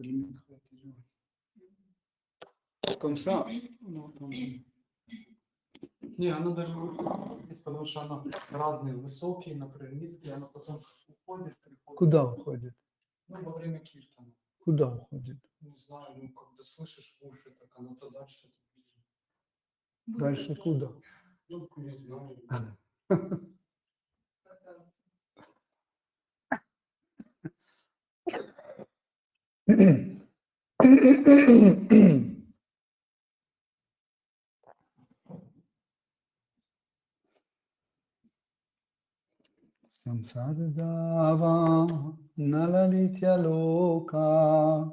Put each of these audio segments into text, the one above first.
le micro est toujours. Comme ça, on entend mieux. Не, оно даже есть, потому что оно разные, высокие, например, низкие, оно потом уходит, приходит. Куда уходит? Ну, во время киртана. Куда уходит? Не знаю, ну, когда слышишь в уши, так оно то дальше, то ближе. Дальше куда? Ну, не знаю. Samsaradava nalalitya loka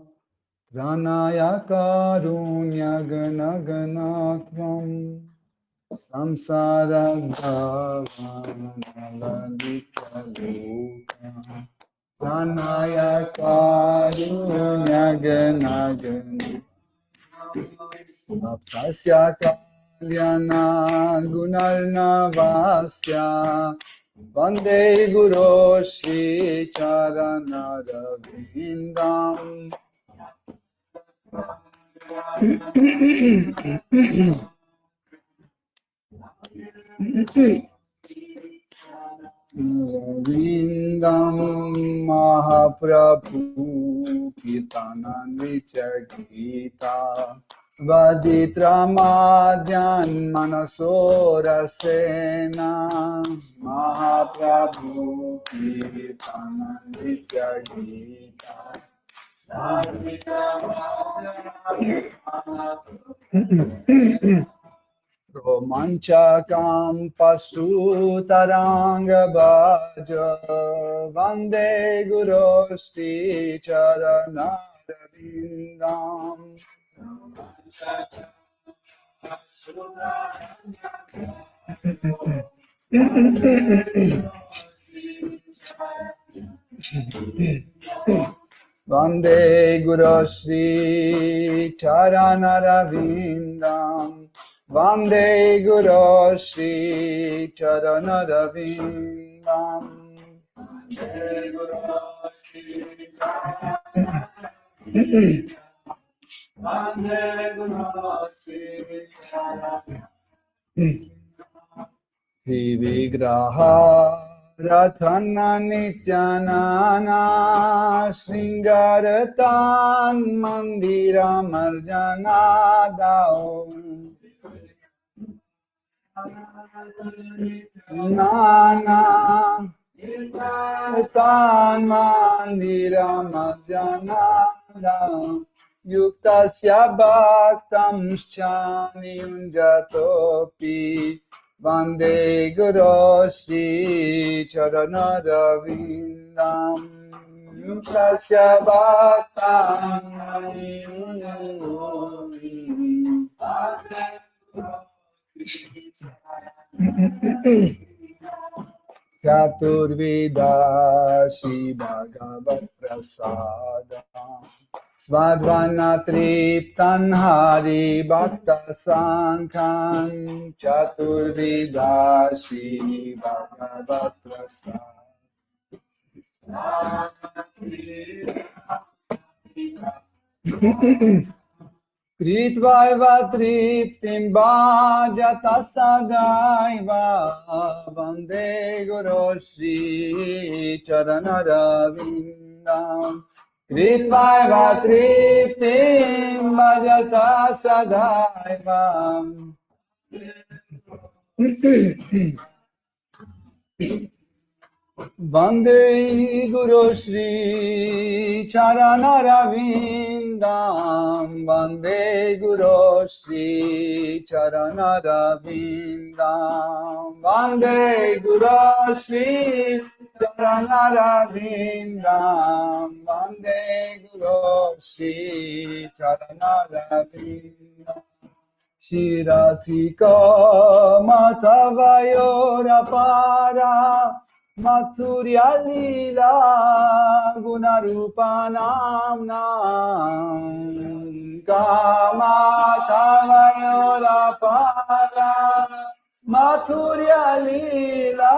pranaya karunya gana ganatvam samsaradava nalalitya loka pranaya karunya gana ganatvam apasya kalyana gunarnavasya Vande Guru Shri Charanarvindam Vindam Mahaprabhu Kirtananvicha Gita Vaditramadyan Manasora Sena Mahaprabhu Kirtananvicha Gita Romanchakam Pasutaranga Bhaja Vande Guru Shri Charanarvindam Vande Guru Shri Charanarvindam Vande Guru Shri Charanarvindam Vigraha Rathana Nityanana Sringaratan Mandira Marjana Dao Nana Tan Mandira Marjana Dao Yuktasya Bhaktam Shchani Unjatopi Vande Guru Shri Charanarvindam Yuktasya Bhaktam Chaturveda Shri Bhagavat Prasada Svadvana Triptan Hari Bhakta Sankhan Chaturveda Shri Bhagavat Prasada Kritvaiva Triptim Bhajata Sadaiva Vande Guru Shri Charanarvindam Kritvaiva Triptim Bhajata Sadaiva Vande Guru Shri Charanarvindam Vande Guru Shri Charanarvindam Vande Guru Shri Charanarvindam Vande Guru Shri Charanarvindam Shiratika Matavayora Para Mathurya Lila Gunarupanam Nam Kamathavayora Para Mathurya Lila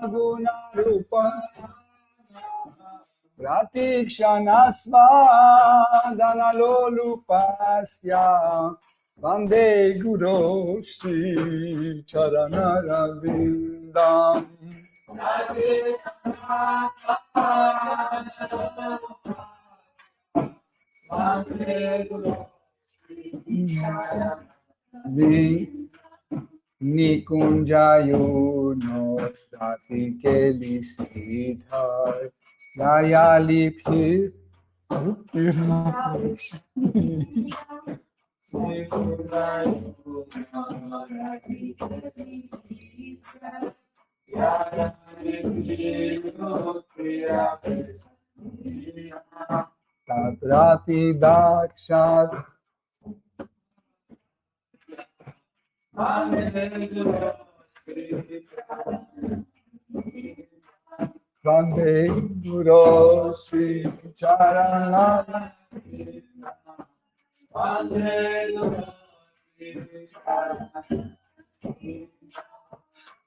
Gunarupanam Pratikshanasvadanalolupasya Vande Guru Shri Charanarvindam. Nikunjayo no Rati Keli Sridhar Dayali Phir Tatrati Dakshat Vande Guru Shri Charanara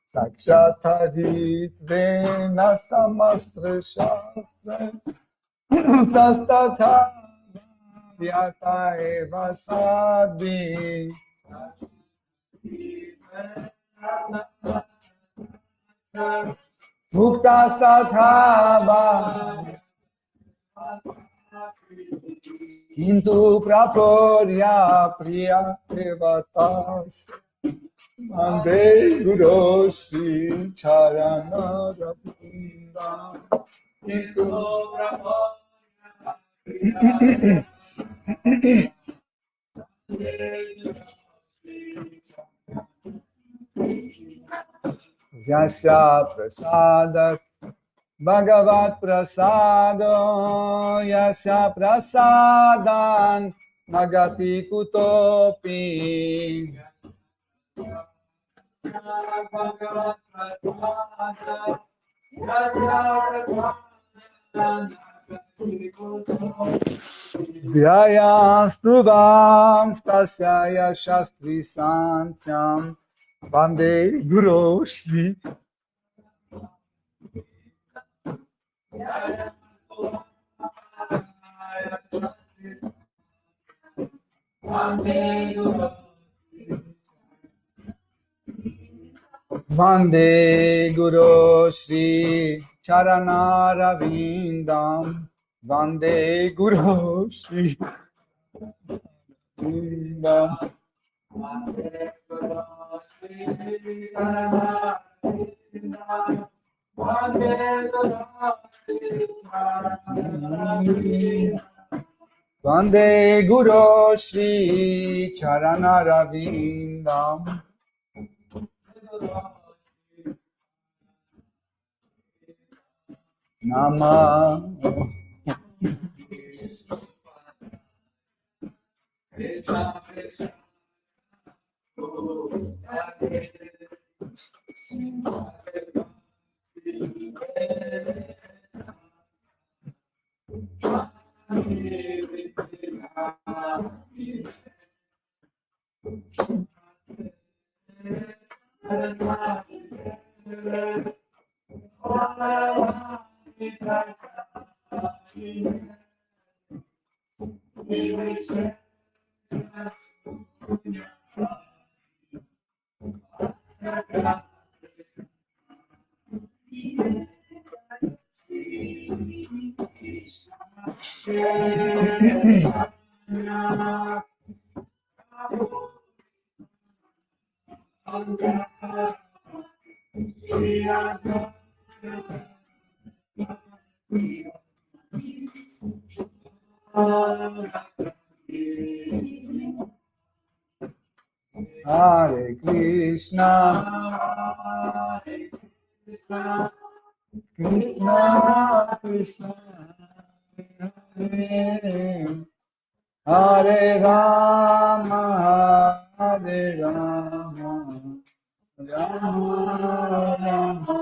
Sakshatadit Vena Samastra Shastra Tastatha Vyata Eva Sadhi Muktastatha Kintu Praporya Priya Devatas Vande Guru Shri Charanarvindam. Kintu Yasya Prasadat Bhagavat Prasado Yasya Prasadan Magati Kutopi Vyayastubam Stasya Shastri Santyam Vande Guru Shri Vande Guru Shri Charanarvindam Vande Guru Shri Vindam Vande Guru Shri Charanarvindam Nama Hare Krishna Krishna Krishna Hare Rama Hare Rama Rama Rama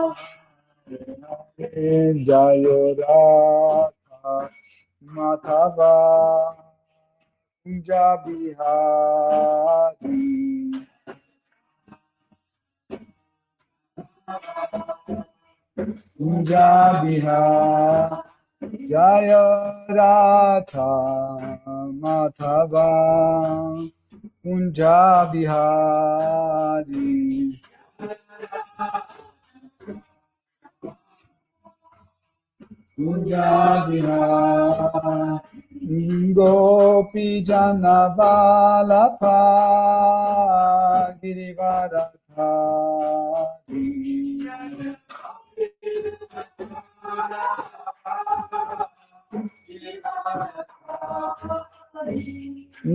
Hare Jaya Radha Madhava Kunja Bihari Kunja Bihari Jaya Radha Madhava Kunja Bihari Kunja Bihari Gopi Jana Balapa Girivaradhari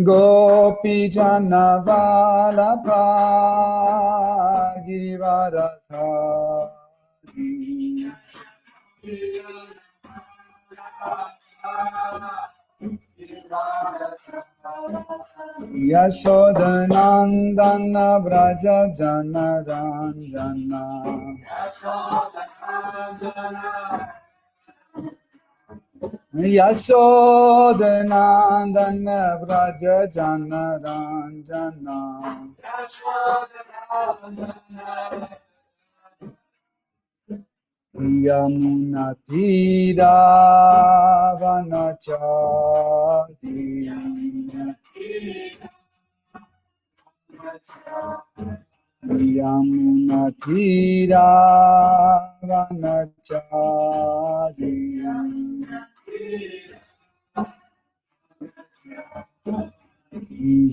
Gopi Jana Vallabha Girivaradhari Yashodanandana Vraja Jana Ranjana Yashodanandana Vraja Jana Ranjana Yamuna Tira Vanachari Yamuna Tira Vanachari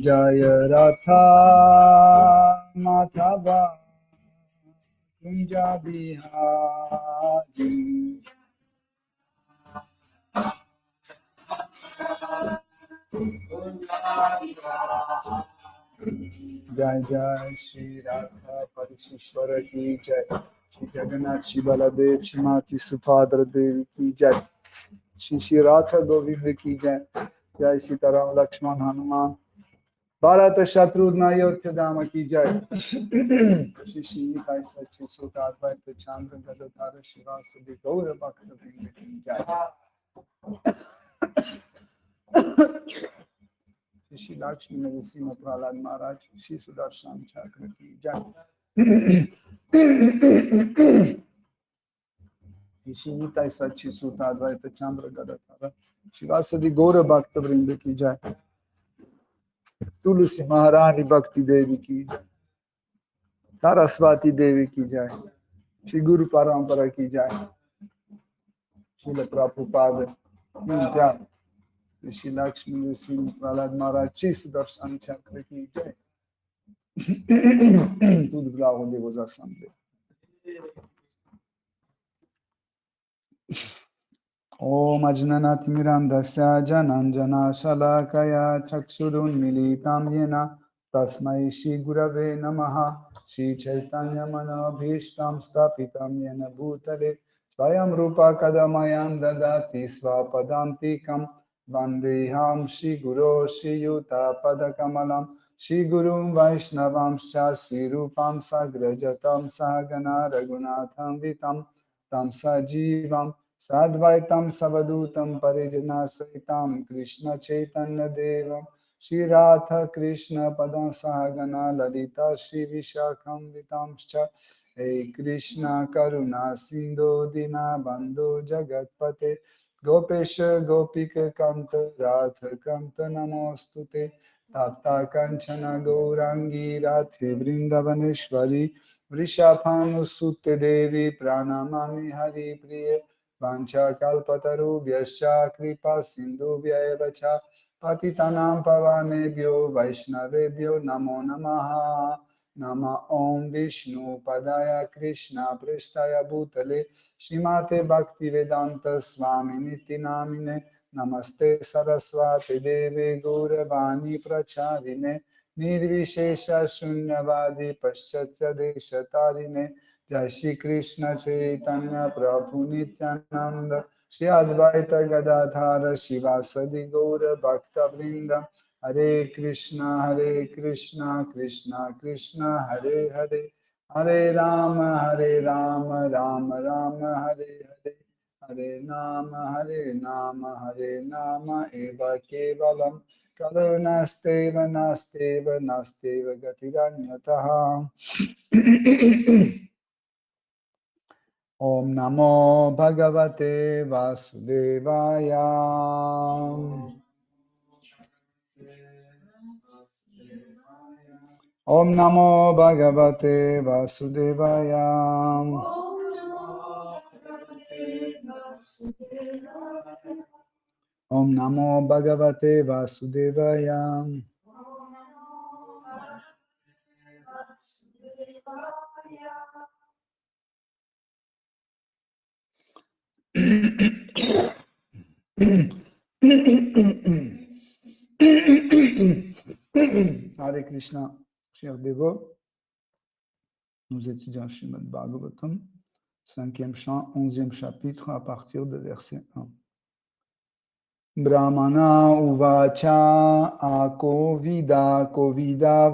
Jaya Ratha Madhava Kunja Bihari Jai Jai Shri Radha Parishishwara Ki Jai Shri Jagannath Shri Baladev Shri Mati Subhadra Devi Ki Jai Shri Shri Radha Govinda Ki Jai Jai Sitaram Lakshman Hanuman Bharata Shatrugna Ayodhya Dama Ki Jai Shri Shri Nitai Sachi Sutta Advaita Chandra Gadadhara Shivasadi Gaura Bhakta Vrinda Ki Jai Shri Lakshmi Narasimha Prahlad Maharaj, Shri Sudarshan Chakra Ki Jai. Shri Nitai Sachi Sutta Advaita Chandra Gadadhara Shivasadi Gaura Bhakta Vrinda Ki Jai. Tulsi Maharani Bhakti Devi Ki Jai. Saraswati Devi Ki Jai. Shri Guru Parampara Ki Jai. Srila Prabhupada Ki Jai. Shri Lakshmi Narasimha Prahlad Maharaj, Shri Sudarshan Chakra Ki Jai. Tudo bravo de vos assemblées. Om Ajnanati Mirandasya Jananjana Shalakaya Chaksurun Militam Yena Tasmai Shri Gurave Namaha Shri Chaitanya Manabhishtam Stapitam Yena Bhutale Swayam Rupa Kadamayam Dadati Svapadantikam Vandeham Shri Guru Shri Yuta Padakamalam Shri Gurum Vaishnavam Shri Rupam Sagrajatam Sahagana Raghunatham Vitam Tam Sajivam Sadvaitam Savadutam Parijana Saitam Krishna Chaitanya Devam Shri Radha Krishna Padam Sahagana Lalita Shri Vishakam Vitamscha Hey Krishna Karuna Sindhu Dina Bandhu Jagatpate Gopesha Gopika Kanta Radha Kanta Namostute Tapta Kanchana Gaurangi Radhe Vrindavaneshwari Vrishabhanusute Devi Pranamami Hari Priye Vancha kalpatarubhyascha kripa sindhubhya cha patitanam pavanebhyo vaishnavebhyo namo namaha nama om vishnu padaya krishna prestaya bhutale shrimate bhakti vedanta swami niti namine namaste saraswati deve gauravani pracharine nirvishesha shunyavadi paschatya deshatarine Jai Shri Krishna Chaitanya Prabhu Nityananda Shri Advaita Gadadhara Shivasadi Gaura Bhakta Vrinda Hare Krishna Krishna Krishna Hare Hare Hare Rama Rama Rama Hare Hare Hare Hare Nama Eva Kevalam Kalunasteva Nasteva Nasteva Gatiranyataha Om Namo Bhagavate Vasudevaya. Om Namo Bhagavate Vasudevaya. Om Namo Bhagavate Vasudevaya. Hare Krishna, chers dévots, nous étudions Srimad Bhagavatam, 5e chant, 11e chapitre, à partir de verset 1. Brahmana uvacha ako vida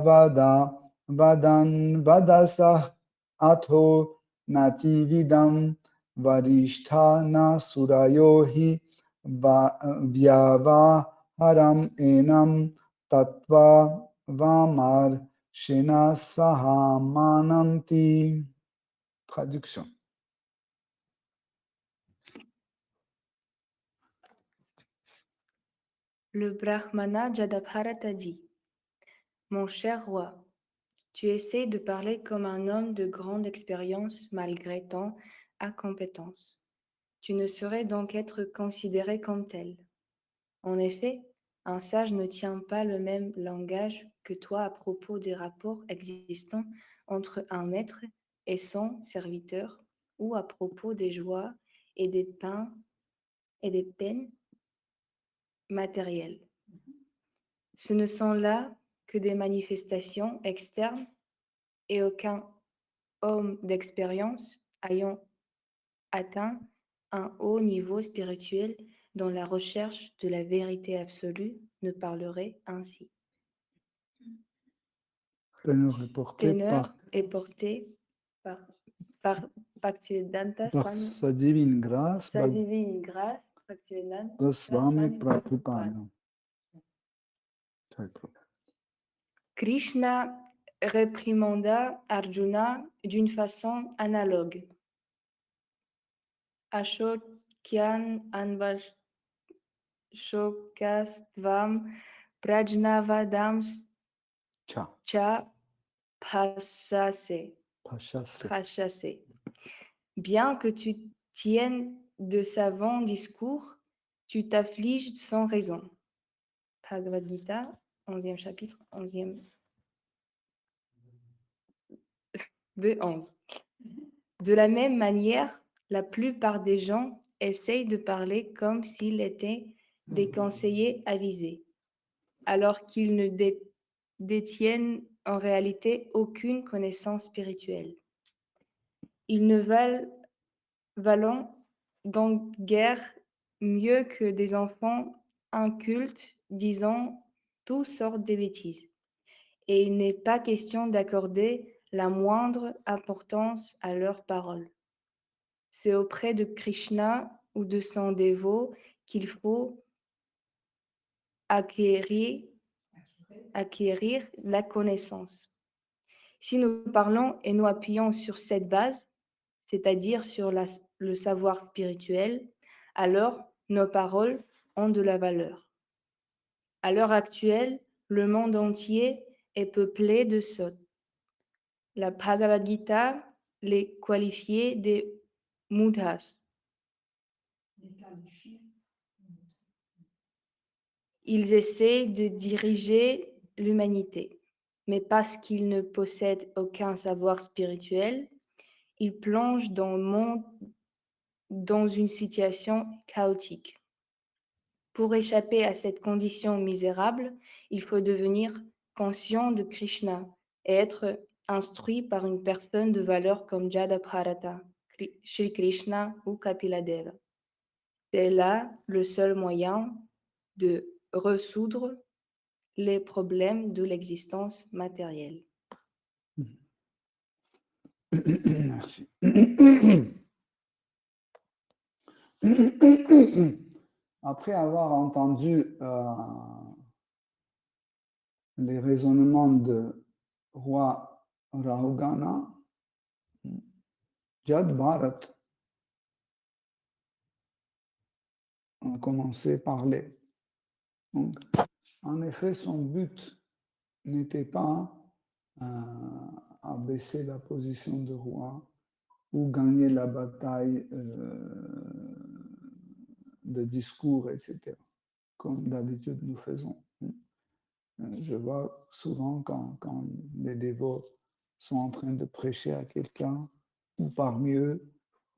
vada vadan vadasa atho nati vidam varishtha na surayohi vyavaharam enam tatva vamar shena sahamananti. Traduction. Le Brahmana Jadabharata dit: Mon cher roi, tu essaies de parler comme un homme de grande expérience malgré ton incompétence. Tu ne saurais donc être considéré comme tel. En effet, un sage ne tient pas le même langage que toi à propos des rapports existants entre un maître et son serviteur, ou à propos des joies et des peines matérielles. Ce ne sont là que des manifestations externes et aucun homme d'expérience ayant atteint un haut niveau spirituel dans la recherche de la vérité absolue ne parlerait ainsi. Teneur est porté par Bhaktivedanta par Swami, sa divine grâce, sa divine grâce, Bhaktivedanta Swami Prabhupada. Krishna réprimanda Arjuna d'une façon analogue. Ashokyan anvashokastvam prajnavadam cha pasase. Bien que tu tiennes de savants discours, tu t'affliges sans raison. Bhagavad Gita, 11e chapitre, 11e de 11. De la même manière, la plupart des gens essayent de parler comme s'ils étaient des conseillers avisés, alors qu'ils ne détiennent en réalité aucune connaissance spirituelle. Ils ne valent donc guère mieux que des enfants incultes disant toutes sortes de bêtises. Et il n'est pas question d'accorder la moindre importance à leurs paroles. C'est auprès de Krishna ou de son dévot qu'il faut acquérir la connaissance. Si nous parlons et nous appuyons sur cette base, c'est-à-dire sur le savoir spirituel, alors nos paroles ont de la valeur. À l'heure actuelle, le monde entier est peuplé de sots. La Bhagavad Gita les qualifiait des mudhas. Ils essaient de diriger l'humanité, mais parce qu'ils ne possèdent aucun savoir spirituel, ils plongent dans le monde dans une situation chaotique. Pour échapper à cette condition misérable, il faut devenir conscient de Krishna et être instruit par une personne de valeur comme Jadabharata, Shri Krishna ou Kapiladeva. C'est là le seul moyen de résoudre les problèmes de l'existence matérielle. Merci. Après avoir entendu les raisonnements de roi Rahugana, Jad Bharat a commencé à parler. Donc, en effet, son but n'était pas à baisser la position de roi ou gagner la bataille de discours, etc., comme d'habitude nous faisons. Je vois souvent quand les dévots sont en train de prêcher à quelqu'un, ou parmi eux,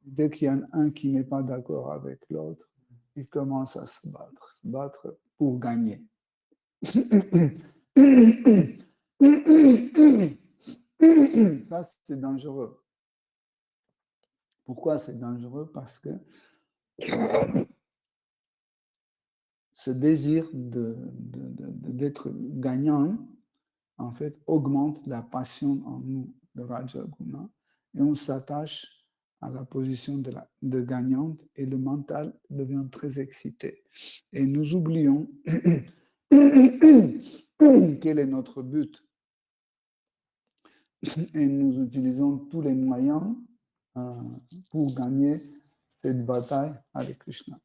dès qu'il y en a un qui n'est pas d'accord avec l'autre, ils commencent à se battre pour gagner. Ça, c'est dangereux. Pourquoi c'est dangereux? Parce que ce désir d'être gagnant, en fait, augmente la passion en nous, le Rajaguna, et on s'attache à la position de gagnante et le mental devient très excité. Et nous oublions quel est notre but. Et nous utilisons tous les moyens pour gagner cette bataille avec Krishna,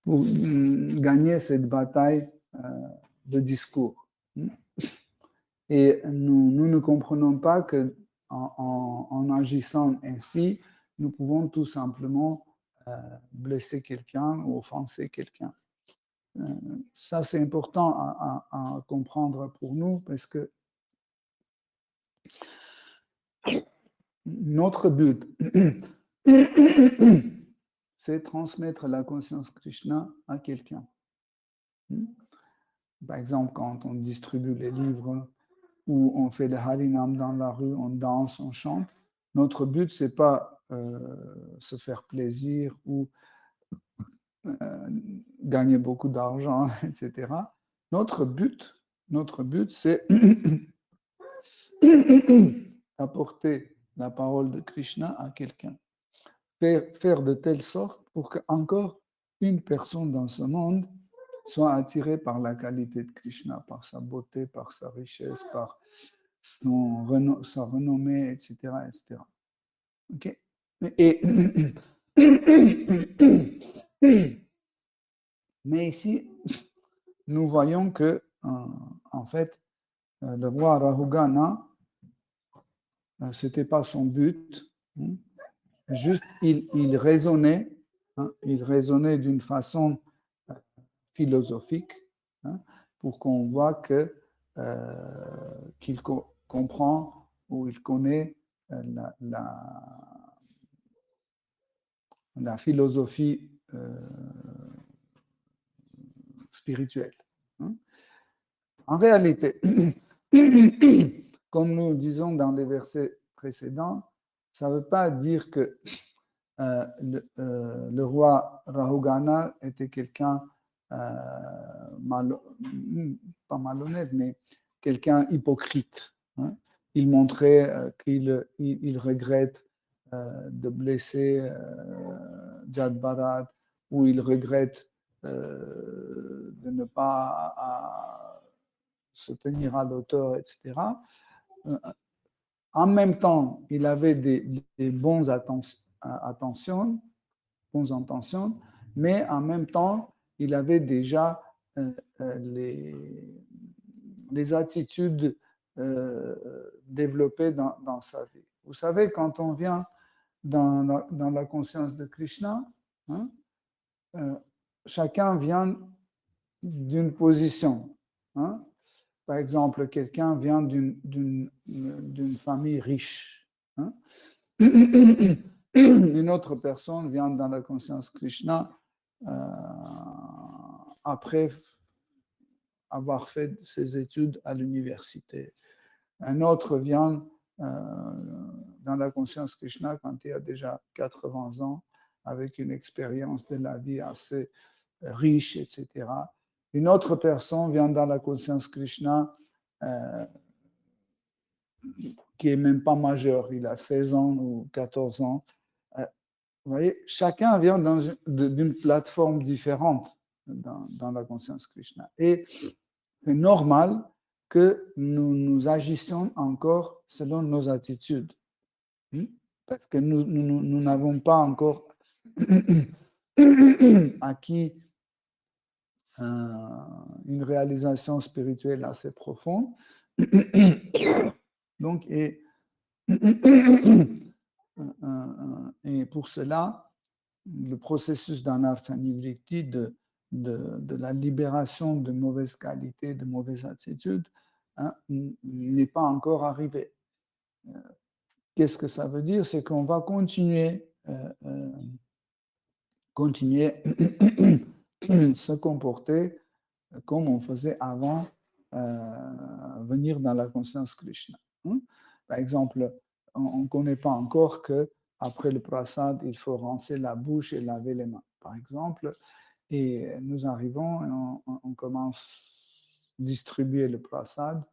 pour gagner cette bataille de discours. Et nous ne comprenons pas que en agissant ainsi, nous pouvons tout simplement blesser quelqu'un ou offenser quelqu'un. Ça, c'est important à comprendre pour nous parce que notre but, c'est transmettre la conscience Krishna à quelqu'un. Par exemple, quand on distribue les livres ou on fait le harinam dans la rue, on danse, on chante, notre but, c'est pas se faire plaisir ou gagner beaucoup d'argent, etc. Notre but, c'est apporter la parole de Krishna à quelqu'un. Faire de telle sorte pour qu'encore une personne dans ce monde soit attirée par la qualité de Krishna, par sa beauté, par sa richesse, par sa renommée, etc. etc. Okay? Mais ici, nous voyons que, en fait, le roi Rahugana, ce n'était pas son but. Juste, il raisonnait d'une façon philosophique pour qu'on voit qu'il comprend ou il connaît la philosophie spirituelle. En réalité, comme nous disons dans les versets précédents, ça ne veut pas dire que le roi Rahugana était quelqu'un, pas malhonnête, mais quelqu'un hypocrite. Il montrait qu'il regrette de blesser Jad Bharat, ou il regrette de ne pas se tenir à l'auteur, etc. En même temps, il avait des bonnes intentions, mais en même temps, il avait déjà les attitudes développées dans sa vie. Vous savez, quand on vient dans la conscience de Krishna, chacun vient d'une position. Par exemple, quelqu'un vient d'une famille riche. Une autre personne vient dans la conscience Krishna après avoir fait ses études à l'université. Un autre vient dans la conscience Krishna quand il a déjà 80 ans, avec une expérience de la vie assez riche, etc. Une autre personne vient dans la conscience Krishna qui n'est même pas majeur, il a 16 ans ou 14 ans. Vous voyez, chacun vient d'une plateforme différente dans la conscience Krishna. Et c'est normal que nous agissions encore selon nos attitudes. Parce que nous n'avons pas encore acquis une réalisation spirituelle assez profonde. Donc, et pour cela, le processus d'anartha-nivritti, de la libération de mauvaises qualités, de mauvaises attitudes, n'est pas encore arrivé. Qu'est-ce que ça veut dire? C'est qu'on va continuer se comporter comme on faisait avant venir dans la conscience Krishna. Par exemple, on ne connaît pas encore qu'après le prasad, il faut rincer la bouche et laver les mains, par exemple. Et nous arrivons et on commence à distribuer le prasad.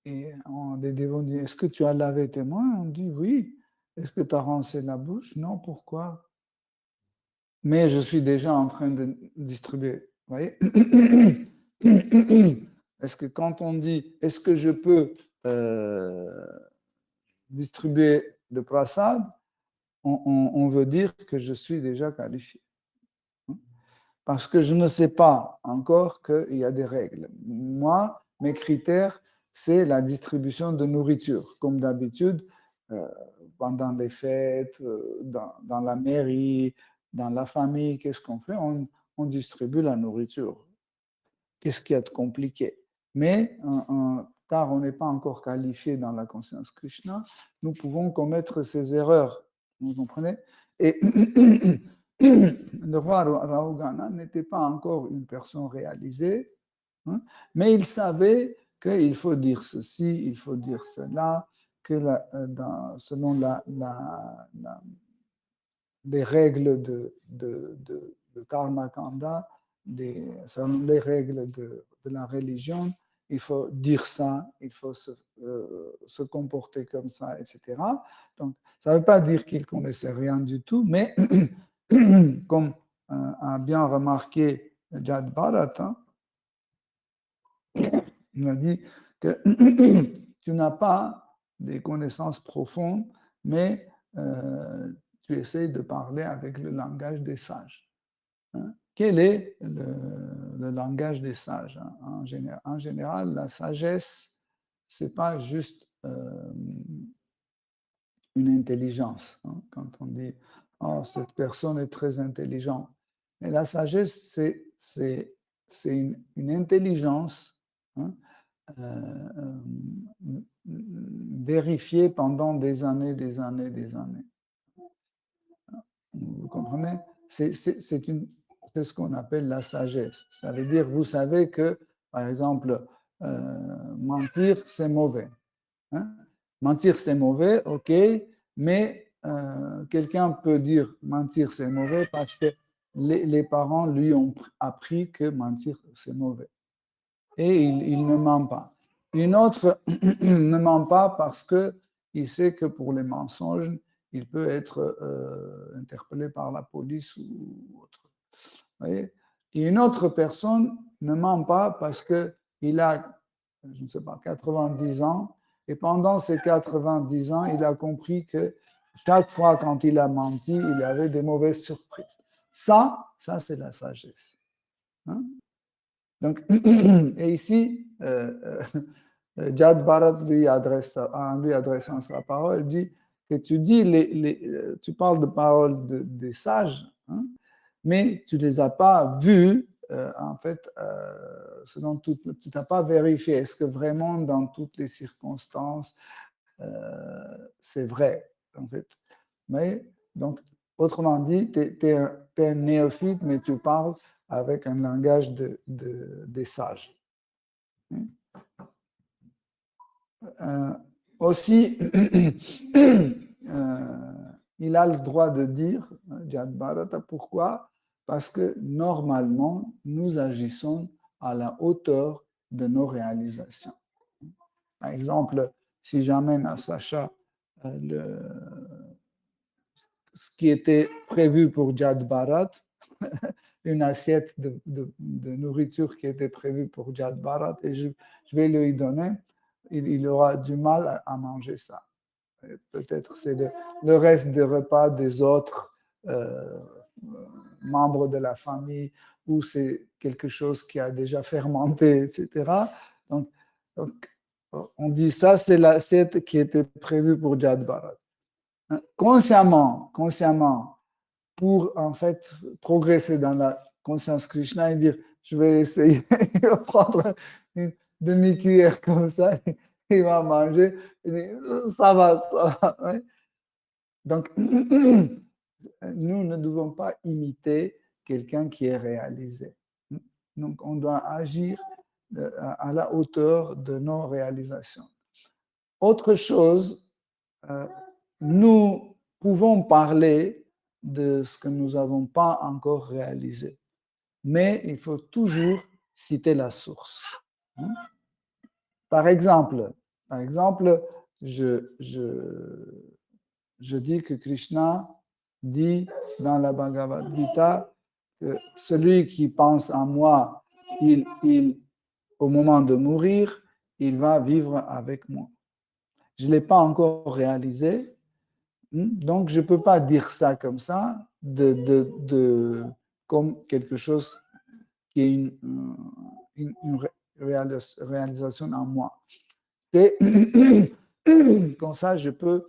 Et les dévots disent, est-ce que tu as lavé tes mains? On dit oui. Est-ce que tu as rincé la bouche? Non, pourquoi? Mais je suis déjà en train de distribuer. Vous voyez? Est-ce que quand on dit, est-ce que je peux distribuer le prasad, on veut dire que je suis déjà qualifié. Parce que je ne sais pas encore qu'il y a des règles. Moi, mes critères, c'est la distribution de nourriture. Comme d'habitude, pendant les fêtes, dans la mairie, dans la famille, qu'est-ce qu'on fait? On distribue la nourriture. Qu'est-ce qu'il y a de compliqué? Mais car on n'est pas encore qualifié dans la conscience Krishna, nous pouvons commettre ces erreurs. Vous comprenez? Et le roi Rahugana n'était pas encore une personne réalisée, mais il savait qu'il faut dire ceci, il faut dire cela, que selon les règles de Karma Kanda, selon les règles de la religion, il faut dire ça, il faut se comporter comme ça, etc. Donc, ça ne veut pas dire qu'il ne connaissait rien du tout, mais comme a bien remarqué Jad Bharat, il a dit que tu n'as pas des connaissances profondes, mais tu essaies de parler avec le langage des sages. Quel est le langage des sages? En général, la sagesse, ce n'est pas juste une intelligence. Quand on dit « Oh, cette personne est très intelligente ». Mais la sagesse, c'est une intelligence vérifiée pendant des années, des années, des années. Vous comprenez? C'est ce qu'on appelle la sagesse. Ça veut dire, vous savez que, par exemple, mentir, c'est mauvais. Mentir, c'est mauvais, ok, mais quelqu'un peut dire mentir, c'est mauvais parce que les parents lui ont appris que mentir, c'est mauvais. Et il ne ment pas. Une autre ne ment pas parce qu'il sait que pour les mensonges, il peut être interpellé par la police ou autre. Vous voyez? Et une autre personne ne ment pas parce qu'il a, je ne sais pas, 90 ans, et pendant ces 90 ans, il a compris que chaque fois quand il a menti, il avait des mauvaises surprises. Ça c'est la sagesse. Donc, et ici, Jad Bharat lui adressant sa parole, dit que tu parles de paroles des sages, mais tu ne les as pas vues, en fait, selon tu n'as pas vérifié. Est-ce que vraiment, dans toutes les circonstances, c'est vrai, en fait. Mais, donc, autrement dit, tu es un néophyte, mais tu parles avec un langage des sages. Aussi, il a le droit de dire, Jad Bharata, pourquoi? Parce que normalement, nous agissons à la hauteur de nos réalisations. Par exemple, si j'amène à Sacha ce qui était prévu pour Jad Bharat, une assiette de nourriture qui était prévue pour Jad Bharat, et je vais lui donner, il aura du mal à manger ça. Peut-être c'est le reste des repas des autres membres de la famille ou c'est quelque chose qui a déjà fermenté, etc. Donc, on dit ça, c'est l'assiette qui était prévue pour Jad Bharat. Consciemment, pour en fait progresser dans la conscience Krishna et dire je vais essayer de prendre une demi-cuillère comme ça, il va manger, il dit ça va. Ouais. Donc, nous ne devons pas imiter quelqu'un qui est réalisé. Donc, on doit agir à la hauteur de nos réalisations. Autre chose, nous pouvons parler de ce que nous n'avons pas encore réalisé, mais il faut toujours citer la source. Par exemple, je dis que Krishna dit dans la Bhagavad Gita que celui qui pense en moi, au moment de mourir, il va vivre avec moi. Je ne l'ai pas encore réalisé, donc je ne peux pas dire ça comme ça, comme quelque chose qui est une réalisation en moi. Et comme ça, je peux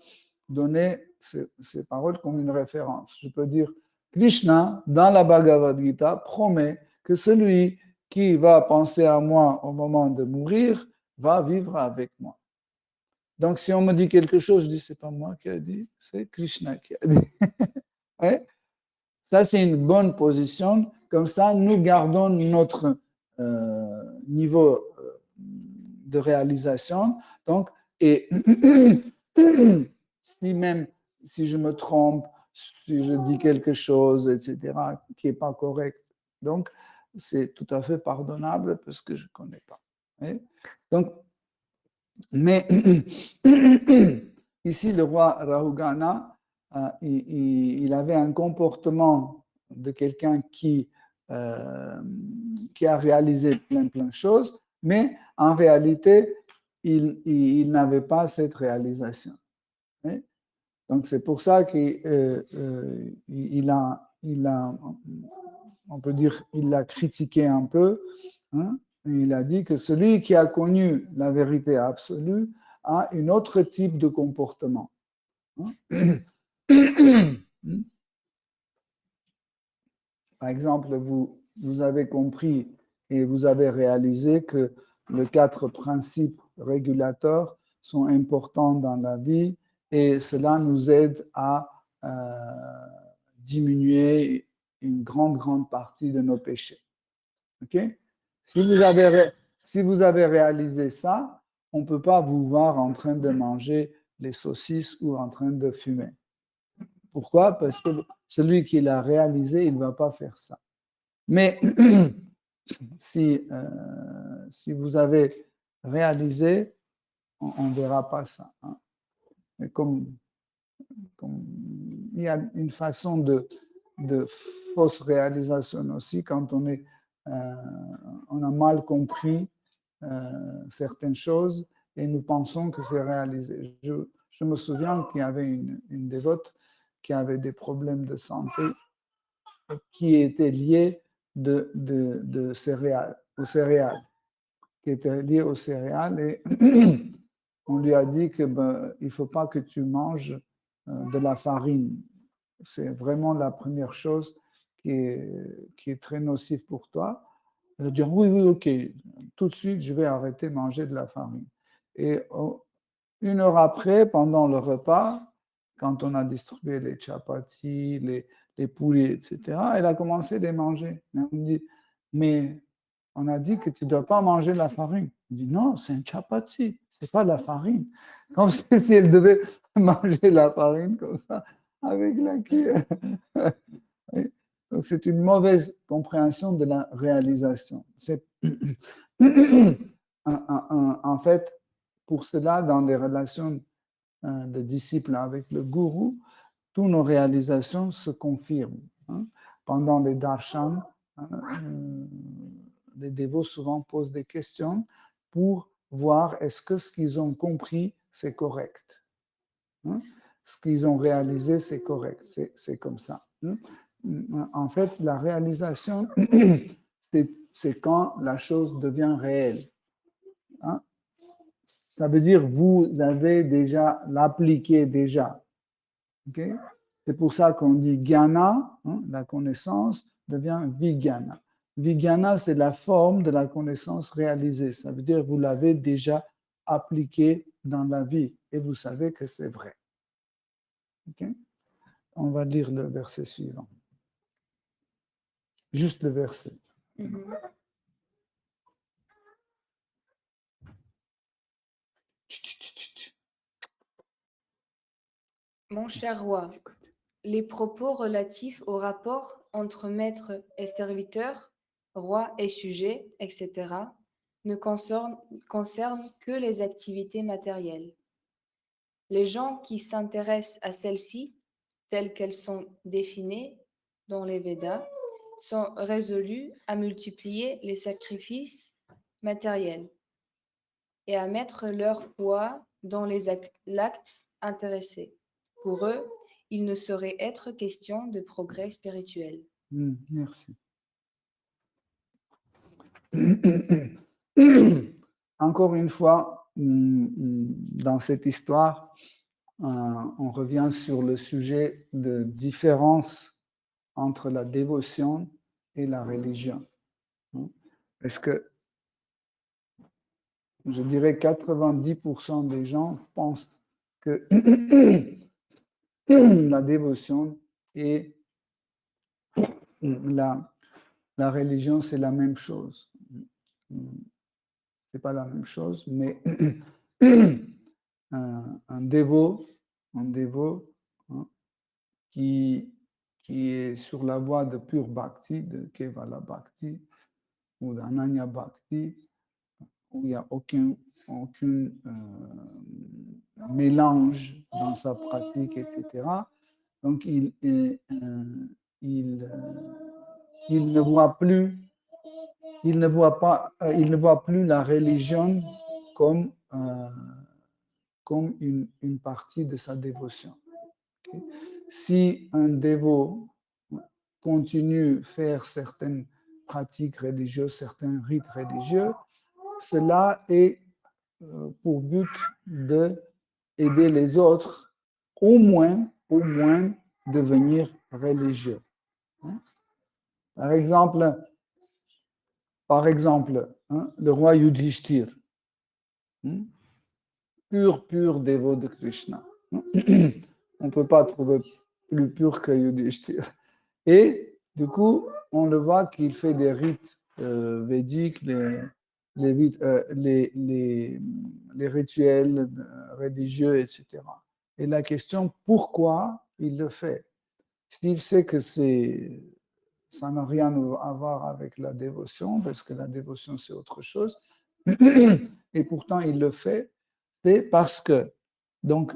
donner ces paroles comme une référence. Je peux dire, Krishna, dans la Bhagavad Gita, promet que celui qui va penser à moi au moment de mourir va vivre avec moi. Donc, si on me dit quelque chose, je dis, c'est pas moi qui a dit, c'est Krishna qui a dit. Ouais? Ça, c'est une bonne position. Comme ça, nous gardons notre niveau de réalisation. Donc, et si je me trompe, si je dis quelque chose, etc., qui n'est pas correct, donc c'est tout à fait pardonnable parce que je ne connais pas. Ouais? Donc, mais ici, le roi Rahugana, il avait un comportement de quelqu'un qui a réalisé plein de choses, mais en réalité, il n'avait pas cette réalisation. Oui? Donc, c'est pour ça qu'il on peut dire, il l'a critiqué un peu. Hein? Il a dit que celui qui a connu la vérité absolue a un autre type de comportement. Par exemple, vous avez compris et vous avez réalisé que les 4 principes régulateurs sont importants dans la vie et cela nous aide à diminuer une grande partie de nos péchés. Okay? Si vous avez réalisé ça, on ne peut pas vous voir en train de manger les saucisses ou en train de fumer. Pourquoi? Parce que celui qui l'a réalisé, il ne va pas faire ça. Mais si vous avez réalisé, on ne verra pas ça. Hein. Mais comme il y a une façon de fausse réalisation aussi quand on a mal compris certaines choses et nous pensons que c'est réalisé. Je me souviens qu'il y avait une dévote qui avait des problèmes de santé qui étaient liés aux céréales, qui étaient liés aux céréales et on lui a dit que il ne faut pas que tu manges de la farine. C'est vraiment la première chose qui est très nocive pour toi. Elle a dit oui, ok, tout de suite, je vais arrêter de manger de la farine. Et 1 heure après, pendant le repas, quand on a distribué les chapatis, les poulets, etc., elle a commencé à les manger. Elle me dit, mais on a dit que tu ne dois pas manger de la farine. Je dis, non, c'est un chapati, ce n'est pas de la farine. Comme si elle devait manger la farine comme ça, avec la cuillère. Donc, c'est une mauvaise compréhension de la réalisation. En fait, pour cela, dans les relations de disciples avec le gourou, toutes nos réalisations se confirment. Hein. Pendant les darshans, les dévots souvent posent des questions pour voir est-ce que ce qu'ils ont compris, c'est correct. Hein? Ce qu'ils ont réalisé, c'est correct. C'est comme ça. Hein? en fait, la réalisation, c'est quand la chose devient réelle. Hein? Ça veut dire vous avez déjà l'appliqué déjà. Okay? C'est pour ça qu'on dit jnana, hein, la connaissance devient vijnana. Vijnana, c'est la forme de la connaissance réalisée. Ça veut dire que vous l'avez déjà appliqué dans la vie et vous savez que c'est vrai. Okay? On va lire le verset suivant. Juste le verset. Mhm. Mon cher roi, les propos relatifs au rapport entre maître et serviteur, roi et sujet, etc., ne concernent que les activités matérielles. Les gens qui s'intéressent à celles-ci, telles qu'elles sont définies dans les Védas, sont résolus à multiplier les sacrifices matériels et à mettre leur foi dans les actes intéressés. Pour eux, il ne saurait être question de progrès spirituel. Merci. Encore une fois, dans cette histoire, on revient sur le sujet de différence entre la dévotion et la religion. Parce que je dirais 90% des gens pensent que la dévotion et la religion, c'est la même chose. C'est pas la même chose, mais un dévot hein, qui est sur la voie de pure bhakti, de Kevala Bhakti ou d'Ananya Bhakti, où il n'y a aucun mélange dans sa pratique, etc. Donc, il ne voit plus, il ne voit plus la religion comme une partie de sa dévotion. Okay? Si un dévot continue à faire certaines pratiques religieuses, certains rites religieux, cela est pour but d'aider les autres, au moins devenir religieux. Par exemple, le roi Yudhishthir, pur dévot de Krishna. On ne peut pas trouver plus pur que Yudhishthir. Et du coup, on le voit qu'il fait des rites védiques, les rituels religieux, etc. Et la question, pourquoi il le fait? S'il sait que ça n'a rien à voir avec la dévotion, parce que la dévotion, c'est autre chose, et pourtant il le fait, c'est parce que, donc,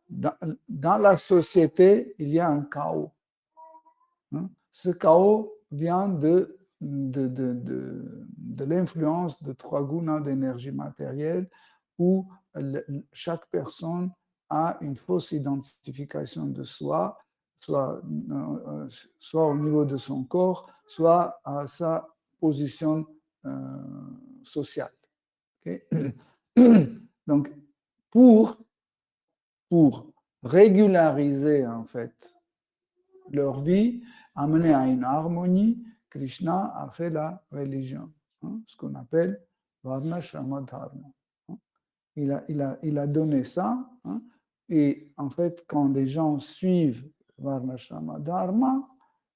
dans la société, il y a un chaos. Ce chaos vient de l'influence de trois gunas d'énergie matérielle où chaque personne a une fausse identification de soi, soit au niveau de son corps, soit à sa position sociale. Okay? Donc, pour régulariser en fait leur vie, amener à une harmonie, Krishna a fait la religion, ce qu'on appelle Varna Shrama Dharma. Il a donné ça, et en fait, quand les gens suivent Varna Shrama Dharma,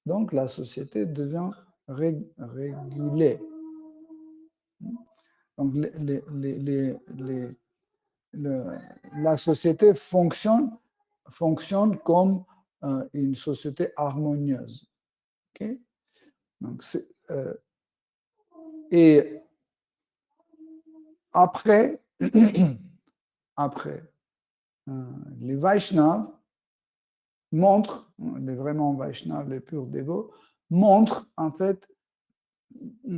donc la société devient régulée. Donc la société fonctionne comme une société harmonieuse. Okay? Donc, et après, les Vaishnavas montrent, les vraiment Vaishnavas, les purs dévots, montrent en fait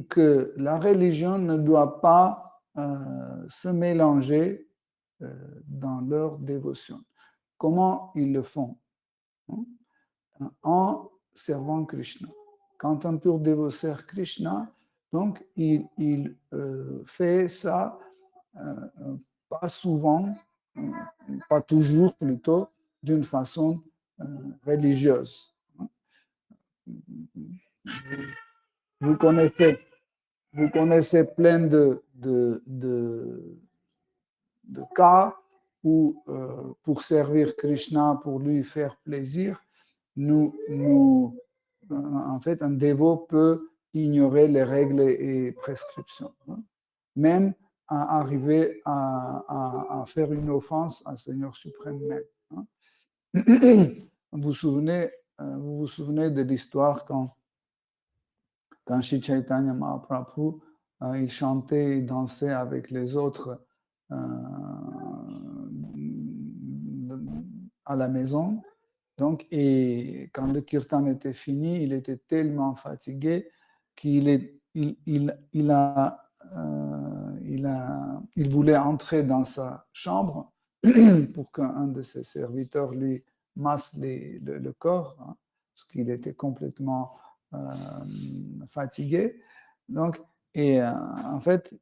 que la religion ne doit pas se mélanger dans leur dévotion. Comment ils le font? En servant Krishna. Quand un pur dévot sert Krishna, donc il fait ça pas souvent, pas toujours plutôt, d'une façon religieuse. Vous connaissez plein de cas où, pour servir Krishna, pour lui faire plaisir, en fait, un dévot peut ignorer les règles et prescriptions, hein. Même à arriver à faire une offense au Seigneur suprême même, hein. Vous vous souvenez de l'histoire quand Sri Chaitanya Mahaprabhu, il chantait et dansait avec les autres à la maison. Donc, et quand le kirtan était fini, il était tellement fatigué qu'il voulait entrer dans sa chambre pour qu'un de ses serviteurs lui masse le corps, hein, parce qu'il était complètement fatigué. Donc, et en fait,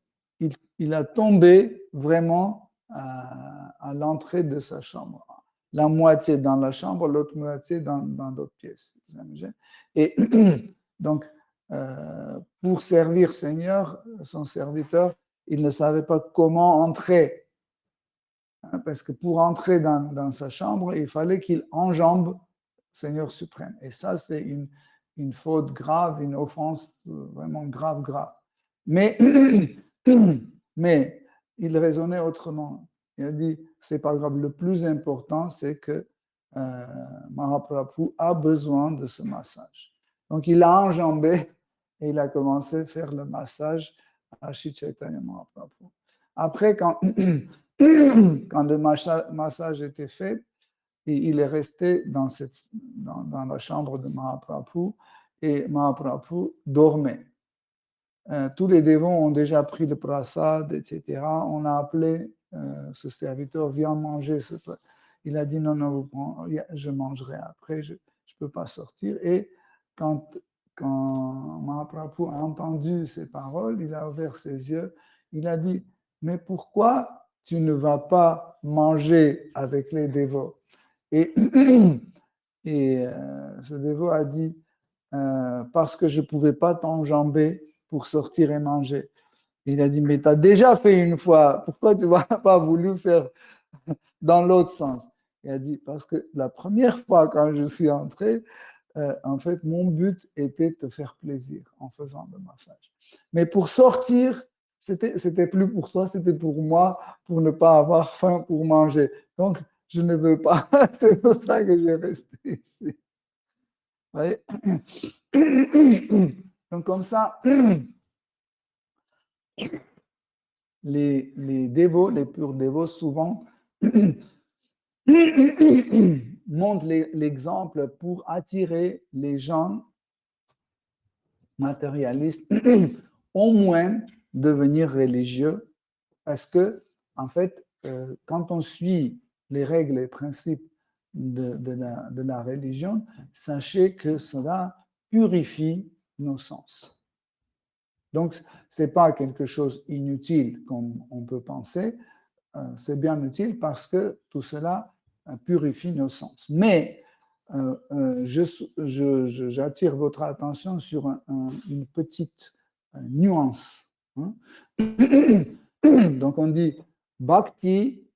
il a tombé vraiment à l'entrée de sa chambre. La moitié dans la chambre, l'autre moitié dans d'autres pièces. Et donc, pour servir Seigneur, son serviteur, il ne savait pas comment entrer. Parce que pour entrer dans sa chambre, il fallait qu'il enjambe Seigneur suprême. Et ça, c'est une faute grave, une offense vraiment grave. Mais, mais il raisonnait autrement. Il a dit, c'est pas grave, le plus important, c'est que Mahaprabhu a besoin de ce massage. Donc, il a enjambé et il a commencé à faire le massage à Sri Chaitanya Mahaprabhu. Après, quand le massage était fait, il est resté dans la chambre de Mahaprabhu et Mahaprabhu dormait. Tous les dévots ont déjà pris le prasad, etc. On a appelé ce serviteur, viens manger ce plat. Il a dit non, je mangerai après, je ne peux pas sortir. Et quand Mahaprabhu a entendu ces paroles, il a ouvert ses yeux, il a dit, mais pourquoi tu ne vas pas manger avec les dévots? Et ce dévot a dit, parce que je ne pouvais pas t'enjamber pour sortir et manger. Et il a dit, mais tu as déjà fait une fois, pourquoi tu n'as pas voulu faire dans l'autre sens? Il a dit, parce que la première fois quand je suis entré, en fait, mon but était de te faire plaisir en faisant le massage. Mais pour sortir, c'était plus pour toi, c'était pour moi, pour ne pas avoir faim pour manger. Donc, je ne veux pas. C'est pour ça que j'ai resté ici. Vous voyez? Donc, comme ça, les dévots, les purs dévots, souvent montrent l'exemple pour attirer les gens matérialistes, au moins devenir religieux, parce que, en fait, quand on suit les règles et principes de la religion, sachez que cela purifie nos sens. Donc, ce n'est pas quelque chose inutile comme on peut penser, c'est bien utile parce que tout cela purifie nos sens. Mais j'attire votre attention sur une petite nuance, hein. Donc, on dit bhakti,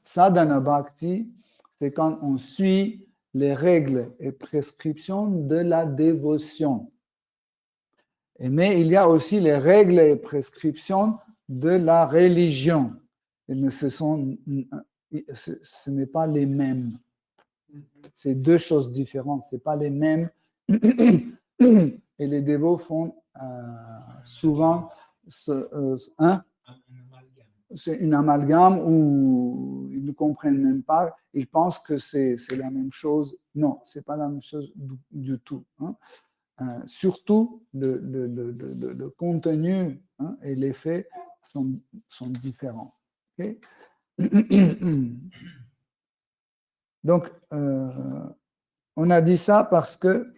sadhana bhakti, c'est quand on suit les règles et prescriptions de la dévotion. Mais il y a aussi les règles et prescriptions de la religion. Ce n'est pas les mêmes. C'est deux choses différentes. Ce n'est pas les mêmes. Et les dévots font souvent c'est une amalgame où ils ne comprennent même pas. Ils pensent que c'est la même chose. Non, ce n'est pas la même chose du tout, hein. Surtout, le contenu, hein, et les faits sont différents. Okay? Donc, On a dit ça parce que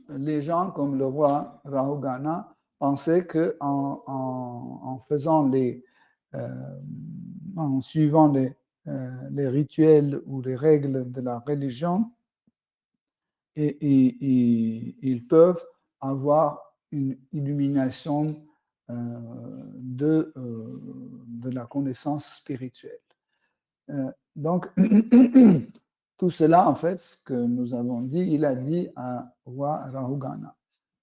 les gens comme le roi Rahugana pensaient que en faisant en suivant les rituels ou les règles de la religion, ils peuvent avoir une illumination de la connaissance spirituelle. Donc, tout cela, en fait, ce que nous avons dit, il a dit à roi Rahugana.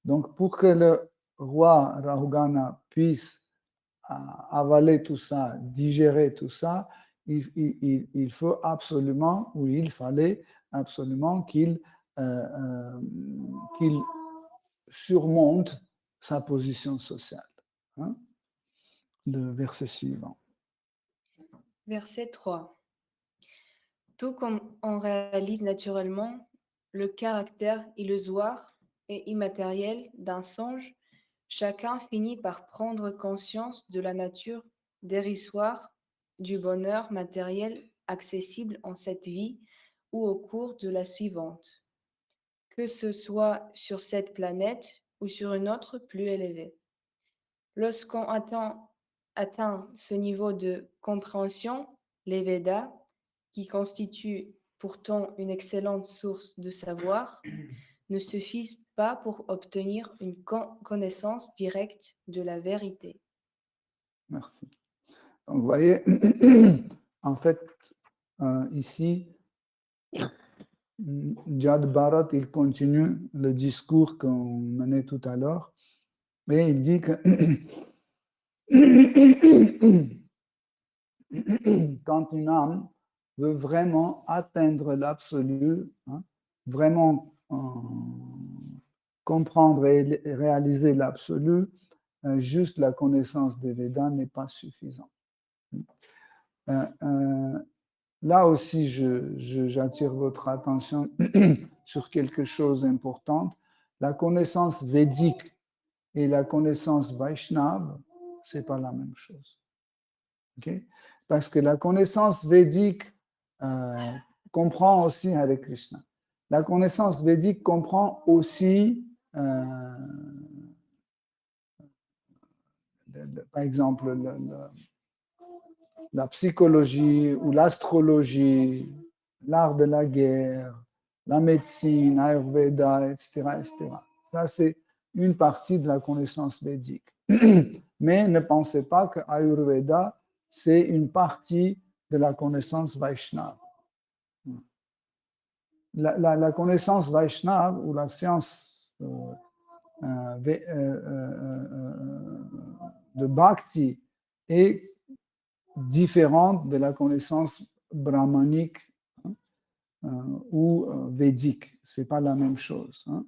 Donc, pour que le roi Rahugana puisse avaler tout ça, digérer tout ça, il faut absolument, ou il fallait absolument qu'il surmonte sa position sociale. Hein? Le verset suivant. Verset 3. Tout comme on réalise naturellement le caractère illusoire et immatériel d'un songe, chacun finit par prendre conscience de la nature dérisoire du bonheur matériel accessible en cette vie ou au cours de la suivante, que ce soit sur cette planète ou sur une autre plus élevée. Lorsqu'on atteint ce niveau de compréhension, les Védas, qui constituent pourtant une excellente source de savoir, ne suffisent pas pour obtenir une connaissance directe de la vérité. Merci. Donc, vous voyez, en fait, ici, Jad Bharat, il continue le discours qu'on menait tout à l'heure, mais il dit que quand une âme veut vraiment atteindre l'absolu, hein, vraiment comprendre et réaliser l'absolu, juste la connaissance des Védas n'est pas suffisant. Là aussi, j'attire votre attention sur quelque chose d'important. La connaissance védique et la connaissance vaishnava, ce n'est pas la même chose. Okay? Parce que la connaissance védique comprend aussi Hare Krishna. La connaissance védique comprend aussi, par exemple, la psychologie ou l'astrologie, l'art de la guerre, la médecine, Ayurveda, etc., etc. Ça, c'est une partie de la connaissance védique. Mais ne pensez pas que Ayurveda, c'est une partie de la connaissance Vaishnava. La connaissance Vaishnava ou la science de Bhakti est différente de la connaissance brahmanique ou védique. Ce n'est pas la même chose. Hein.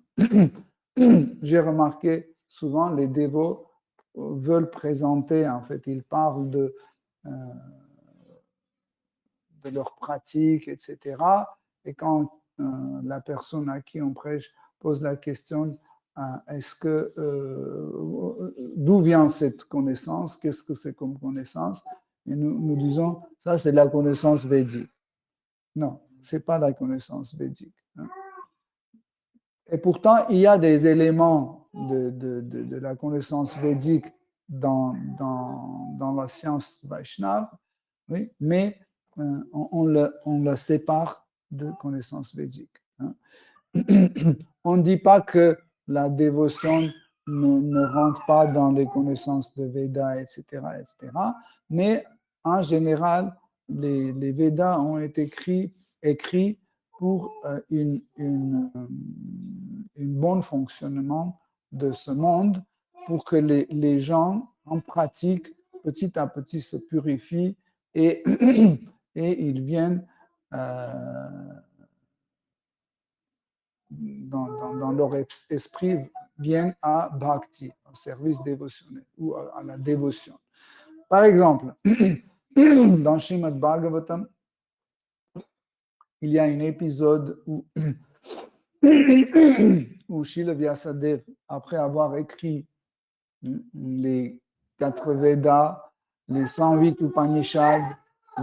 J'ai remarqué souvent les dévots veulent présenter, en fait, ils parlent de leur pratique, etc. Et quand la personne à qui on prêche pose la question, est-ce que d'où vient cette connaissance? Qu'est-ce que c'est comme connaissance? Et nous disons, ça c'est la connaissance védique. Non, ce n'est pas la connaissance védique. Hein. Et pourtant, il y a des éléments de la connaissance védique dans la science Vaishnava, oui, mais on le sépare de connaissance védique. Hein. On ne dit pas que la dévotion ne rentre pas dans les connaissances de Védas, etc., mais en général, les Védas ont été écrits pour un bon fonctionnement de ce monde, pour que les gens, en pratique, petit à petit se purifient et ils viennent dans leur esprit, viennent à Bhakti, au service dévotionnel ou à la dévotion. Par exemple, dans Srimad Bhagavatam, il y a un épisode où Srila Vyasadeva, après avoir écrit les 4 Védas les 108 Upanishads,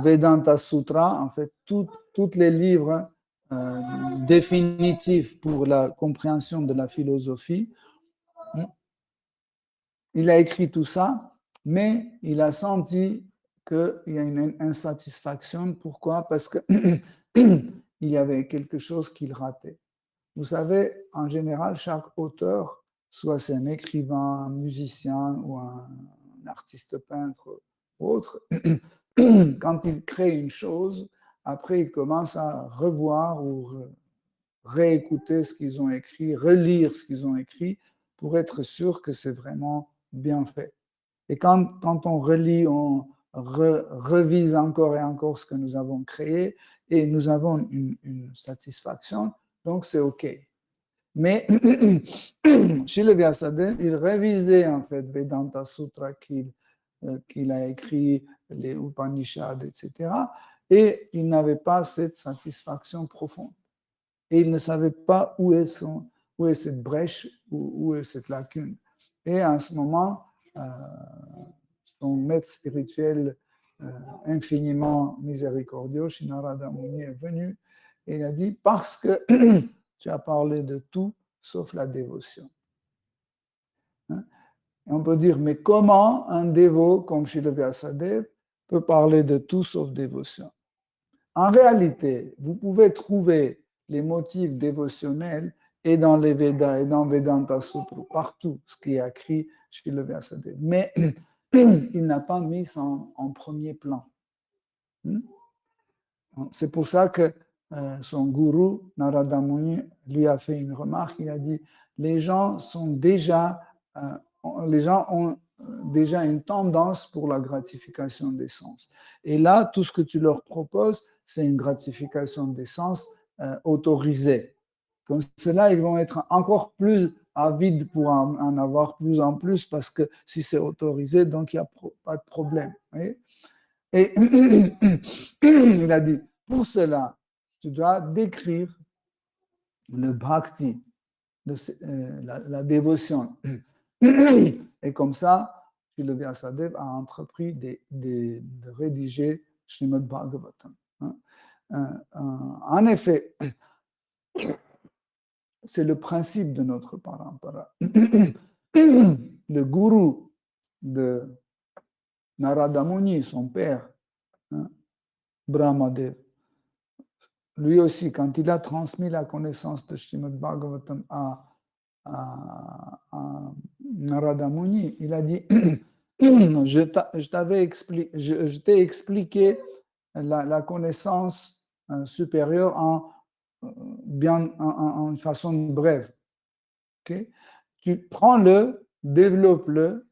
Vedanta Sutra, en fait, tous les livres définitifs pour la compréhension de la philosophie. Il a écrit tout ça, mais il a senti qu'il y a une insatisfaction. Pourquoi? Parce qu'il y avait quelque chose qu'il ratait. Vous savez, en général, chaque auteur, soit c'est un écrivain, un musicien ou un artiste peintre ou autre, quand il crée une chose, après il commence à revoir ou réécouter ce qu'ils ont écrit, relire ce qu'ils ont écrit pour être sûr que c'est vraiment bien fait. Et quand on relit, on revise encore et encore ce que nous avons créé et nous avons une satisfaction, donc c'est OK. Mais chez le Vyasadeva, il révisait en fait Vedanta Sutra qu'il a écrit, les Upanishads, etc. Et il n'avait pas cette satisfaction profonde. Et il ne savait pas où est cette brèche, où est cette lacune. Et à ce moment, son maître spirituel infiniment miséricordieux, Narada Muni, est venu et il a dit, parce que tu as parlé de tout sauf la dévotion. Hein? Et on peut dire, mais comment un dévot comme Srila Vyasadeva peut parler de tout sauf dévotion? En réalité, vous pouvez trouver les motifs dévotionnels et dans les Védas et dans Vedanta Sutra, partout ce qui est écrit chez le Vyasadeva. Mais il n'a pas mis ça en premier plan. C'est pour ça que son gourou, Narada Muni, lui a fait une remarque. Il a dit, les gens ont déjà une tendance pour la gratification des sens. Et là, tout ce que tu leur proposes, c'est une gratification des sens autorisée. Comme cela, ils vont être encore plus avides pour en avoir plus en plus, parce que si c'est autorisé, donc il n'y a pas de problème. Voyez? Et il a dit, pour cela, tu dois décrire le bhakti, la dévotion. Et comme ça, le Vyasadeva a entrepris de rédiger Srimad Bhagavatam. En effet, c'est le principe de notre parampara. Le gourou de Narada Muni, son père, Brahmadev, lui aussi, quand il a transmis la connaissance de Srimad Bhagavatam à Narada Muni, il a dit je t'ai expliqué la connaissance supérieure en façon brève. Okay? Tu prends-le, développe-le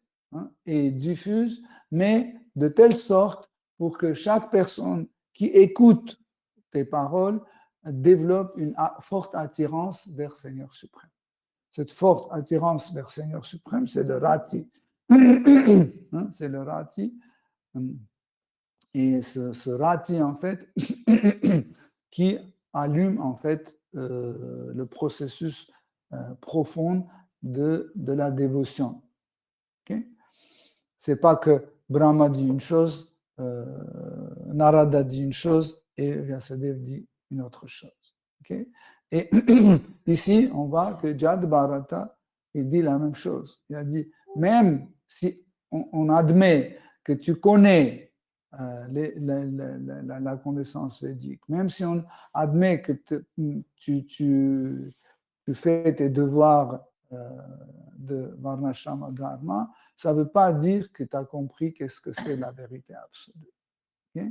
et diffuse, mais de telle sorte pour que chaque personne qui écoute tes paroles développe une forte attirance vers Seigneur suprême. Cette forte attirance vers Seigneur suprême, c'est le rati. C'est le rati. Et ce rati, en fait, qui allume, en fait, le processus profond de la dévotion. Okay? C'est pas que Brahma dit une chose, Narada dit une chose et Vyasadeva dit une autre chose. Okay? Et ici, on voit que Jad Bharata, il dit la même chose. Il a dit, même si on admet que tu connais la connaissance védique, même si on admet que tu fais tes devoirs de Varnashrama Dharma, ça ne veut pas dire que tu as compris qu'est-ce que c'est la vérité absolue. Okay?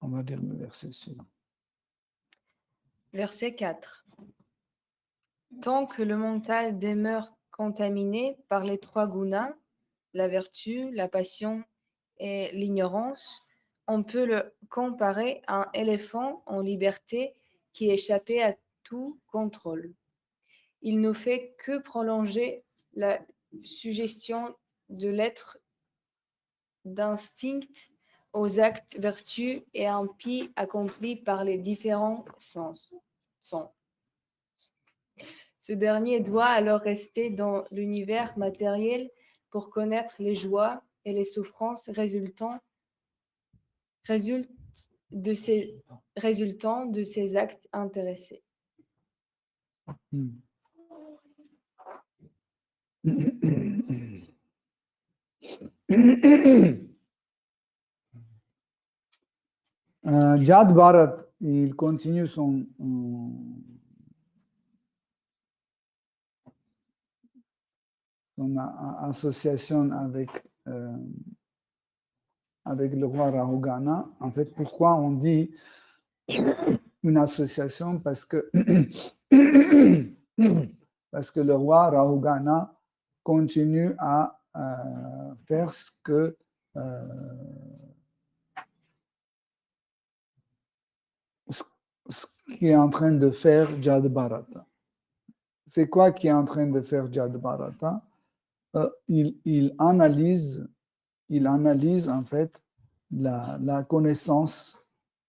On va dire le verset suivant. Verset 4. Tant que le mental demeure contaminé par les trois gunas, la vertu, la passion et l'ignorance, on peut le comparer à un éléphant en liberté qui échappait à tout contrôle. Il ne fait que prolonger la suggestion de l'être d'instinct aux actes vertus et impies accomplis par les différents sens. Ce dernier doit alors rester dans l'univers matériel pour connaître les joies et les souffrances résultant de ces actes intéressés. Jad Bharat, il continue son association avec le roi Rahugana. En fait, pourquoi on dit une association? Parce que le roi Rahugana continue à faire ce qui est en train de faire Jad Bharata. C'est quoi qui est en train de faire Jad Bharata? Il analyse en fait la connaissance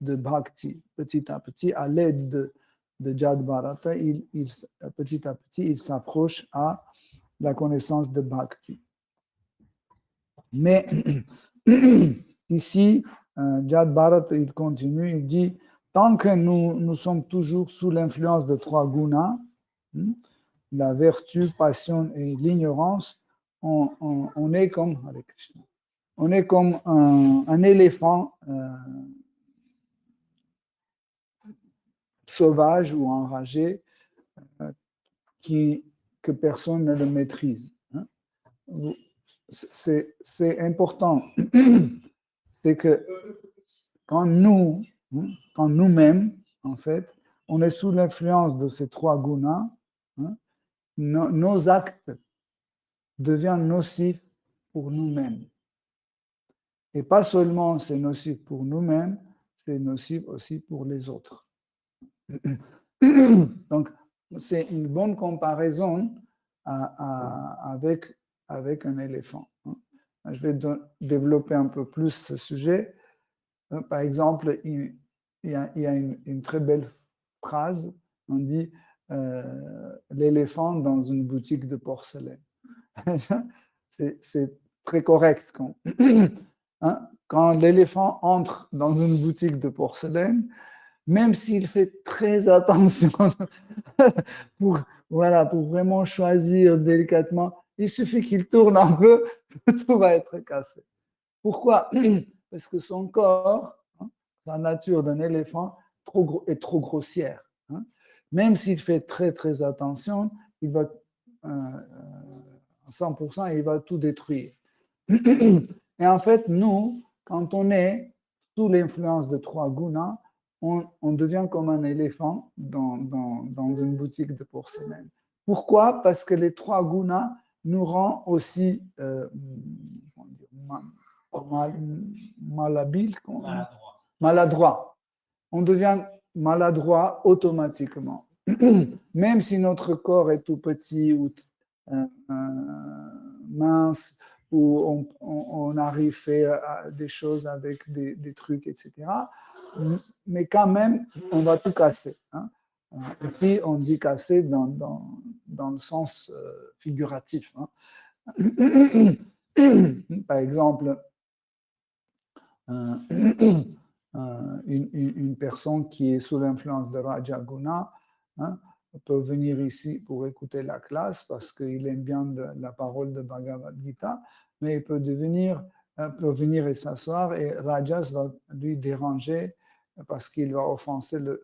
de Bhakti. Petit à petit, à l'aide de Jad Bharata, petit à petit, il s'approche à la connaissance de Bhakti. Mais ici, Jad Bharata, il continue, il dit, tant que nous sommes toujours sous l'influence de trois gunas, la vertu, passion et l'ignorance, on est comme un éléphant sauvage ou enragé que personne ne le maîtrise. C'est important. C'est que quand nous-mêmes, en fait, on est sous l'influence de ces trois gunas, nos actes deviennent nocifs pour nous-mêmes. Et pas seulement c'est nocif pour nous-mêmes, c'est nocif aussi pour les autres. Donc, c'est une bonne comparaison avec un éléphant. Je vais développer un peu plus ce sujet. Par exemple, il y a une très belle phrase, on dit l'éléphant dans une boutique de porcelaine. C'est très correct. Quand l'éléphant entre dans une boutique de porcelaine, même s'il fait très attention pour vraiment choisir délicatement, il suffit qu'il tourne un peu, tout va être cassé. Pourquoi? Parce que son corps, la nature d'un éléphant, est trop grossière. Même s'il fait très, très attention, il va, à 100%, il va tout détruire. Et en fait, nous, quand on est sous l'influence de trois gunas, on devient comme un éléphant dans une boutique de porcelaine. Pourquoi? Parce que les trois gunas nous rendent aussi maladroits. On devient maladroit automatiquement. Même si notre corps est tout petit ou mince, où on arrive à faire des choses avec des trucs, etc. Mais quand même, on va tout casser. Ici, on dit casser dans le sens figuratif. Par exemple, une personne qui est sous l'influence de Raja Guna peut venir ici pour écouter la classe parce qu'il aime bien la parole de Bhagavad Gita, mais il peut venir et s'asseoir et Rajas va lui déranger parce qu'il va offenser le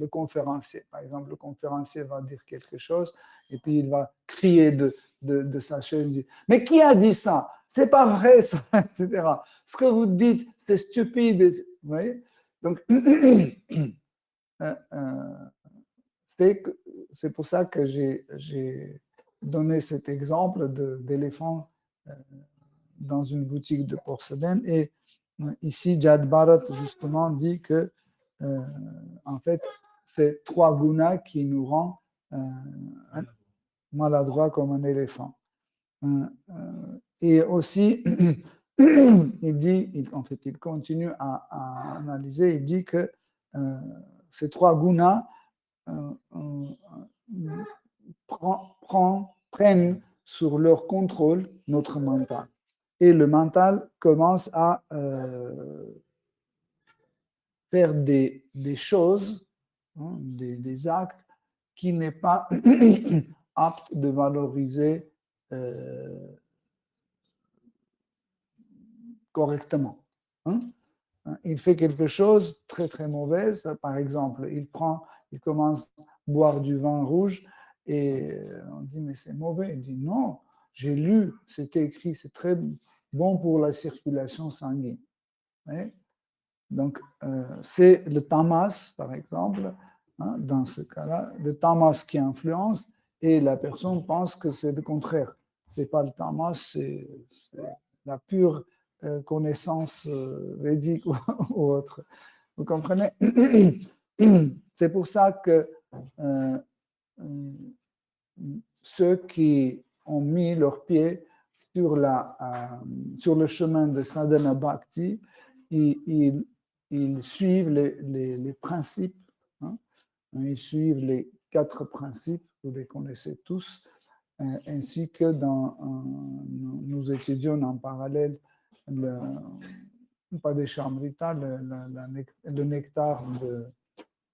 conférencier. Par exemple, le conférencier va dire quelque chose et puis il va crier de sa chaise, mais qui a dit ça? C'est pas vrai ça, etc. Ce que vous dites, c'est stupide. Vous voyez? Donc, c'est pour ça que j'ai donné cet exemple d'éléphant dans une boutique de porcelaine. Et ici, Jad Bharat justement dit que, en fait, c'est trois gunas qui nous rendent maladroits comme un éléphant. Et aussi, il continue à analyser, il dit que ces trois gunas prennent sur leur contrôle, notre mental. Et le mental commence à faire des choses, hein, des actes qui n'est pas apte de valoriser correctement. Hein. Il fait quelque chose très très mauvais, par exemple, il commence à boire du vin rouge et on dit mais c'est mauvais. Il dit non, j'ai lu, c'était écrit, c'est très bon pour la circulation sanguine. Ouais. Donc c'est le tamas, par exemple, hein, dans ce cas-là, le tamas qui influence et la personne pense que c'est le contraire. C'est pas le tamas, c'est la pure connaissance védique ou autre. Vous comprenez? C'est pour ça que ceux qui ont mis leurs pieds sur le chemin de sadhana bhakti, ils suivent les principes, hein, ils suivent les 4 principes, vous les connaissez tous, ainsi que nous étudions en parallèle pas des Amrita, le nectar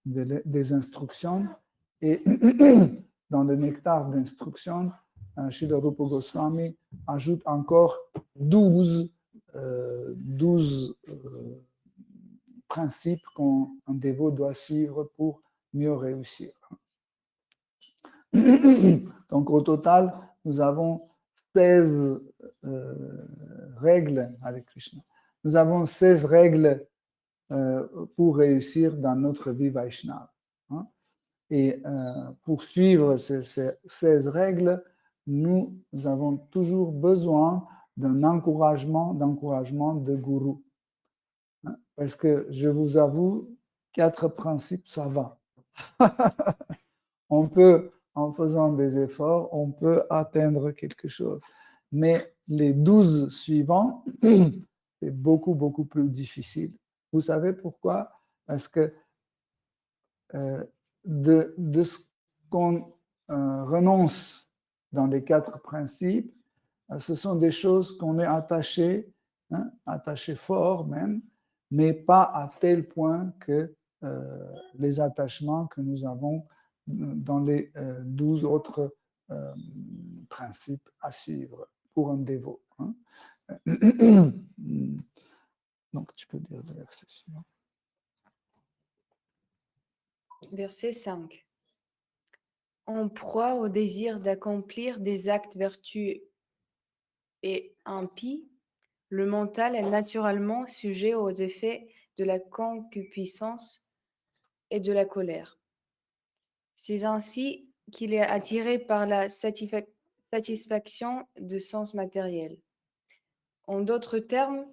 des instructions. Et dans le nectar d'instruction, Srila Rupa Goswami ajoute encore 12 principes qu'un dévot doit suivre pour mieux réussir. Donc au total, nous avons 16 règles avec Krishna. Nous avons 16 règles pour réussir dans notre vie Vaishnava. Hein? Et pour suivre ces 16 règles, nous avons toujours besoin d'un encouragement de gourou. Hein? Parce que je vous avoue, 4 principes, ça va. On peut, en faisant des efforts, on peut atteindre quelque chose. Mais les 12 suivants, c'est beaucoup, beaucoup plus difficile. Vous savez pourquoi? Parce que de ce qu'on renonce dans les 4 principes, ce sont des choses qu'on est attaché, hein, attaché fort même, mais pas à tel point que les attachements que nous avons dans les 12 autres principes à suivre pour un dévot. Hein. Donc, tu peux dire le verset suivant. Verset 5. En proie au désir d'accomplir des actes vertueux et impies, le mental est naturellement sujet aux effets de la concupiscence et de la colère. C'est ainsi qu'il est attiré par la satisfaction de sens matériels. En d'autres termes,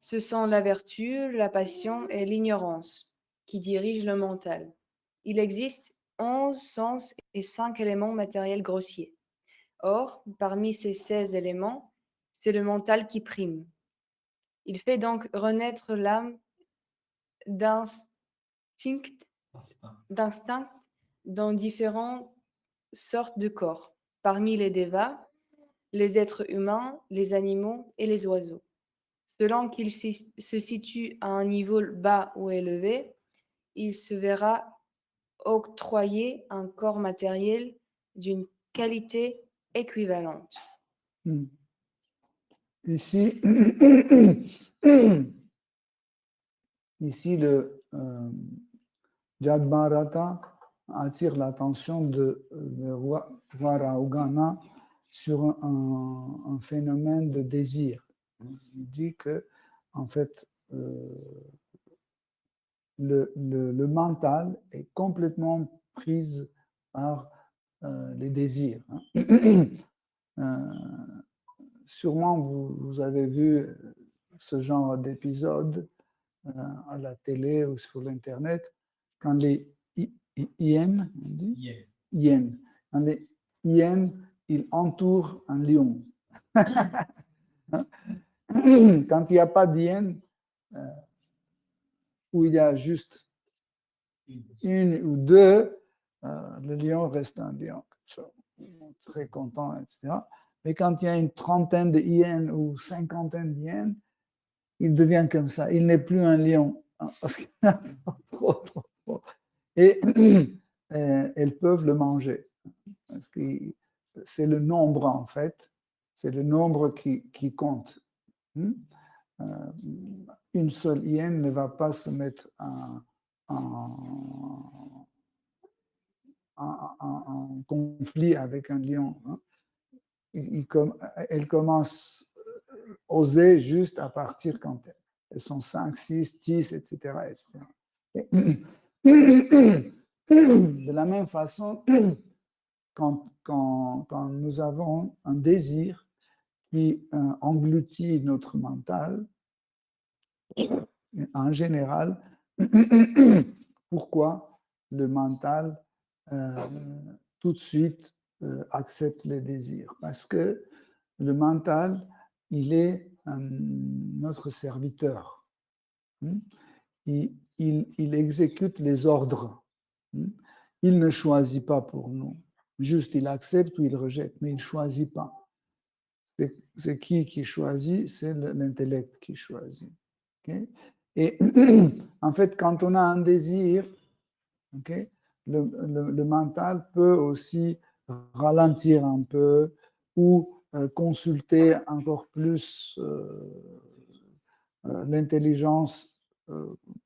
ce sont la vertu, la passion et l'ignorance qui dirigent le mental. Il existe 11 sens et 5 éléments matériels grossiers. Or, parmi ces 16 éléments, c'est le mental qui prime. Il fait donc renaître l'âme d'instinct dans différentes sortes de corps, parmi les devas, les êtres humains, les animaux et les oiseaux. Selon qu'il se situe à un niveau bas ou élevé, il se verra octroyer un corps matériel d'une qualité équivalente. Ici, le Jadbharata attire l'attention de Varaugana sur un phénomène de désir. Il dit que, en fait, le mental est complètement pris par les désirs. Sûrement, vous avez vu ce genre d'épisode à la télé ou sur l'Internet, quand les hyènes, quand les hyènes, ils entourent un lion. Quand il n'y a pas d'hyène, où il y a juste une ou deux, le lion reste un lion. Très content, etc. Mais quand il y a une trentaine de hyènes ou cinquantaine d'hyènes, il devient comme ça. Il n'est plus un lion. Parce qu'il y en a trop. Et elles peuvent le manger. Parce que c'est le nombre, en fait. C'est le nombre qui compte. Une seule hyène ne va pas se mettre en conflit avec un lion. Elle commence à oser juste à partir quand elles sont 5, 6, 10, etc. De la même façon, quand nous avons un désir qui engloutit notre mental, en général, pourquoi le mental tout de suite accepte les désirs? Parce que le mental, il est notre serviteur. Il exécute les ordres. Il ne choisit pas pour nous. Juste, il accepte ou il rejette, mais il ne choisit pas. C'est qui choisit? C'est l'intellect qui choisit. Okay? Et en fait, quand on a un désir, okay, le mental peut aussi ralentir un peu ou consulter encore plus l'intelligence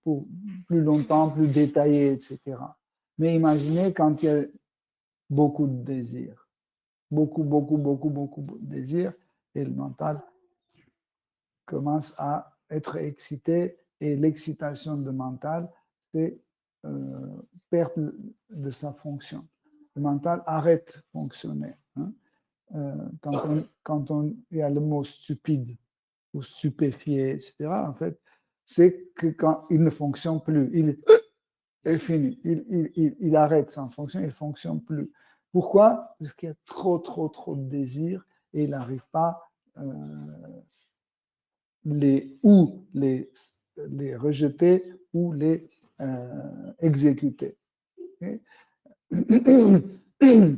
pour plus longtemps, plus détaillé, etc. Mais imaginez quand il y a beaucoup de désirs, beaucoup de désirs, et le mental commence à être excité, et l'excitation de mental, c'est perte de sa fonction. Le mental arrête de fonctionner. Quand il y a le mot stupide ou stupéfié, etc., en fait, c'est que quand il ne fonctionne plus, il est fini, il arrête sa fonction, il ne fonctionne plus. Pourquoi? Parce qu'il y a trop de désirs et il n'arrive pas les rejeter ou les exécuter. Okay?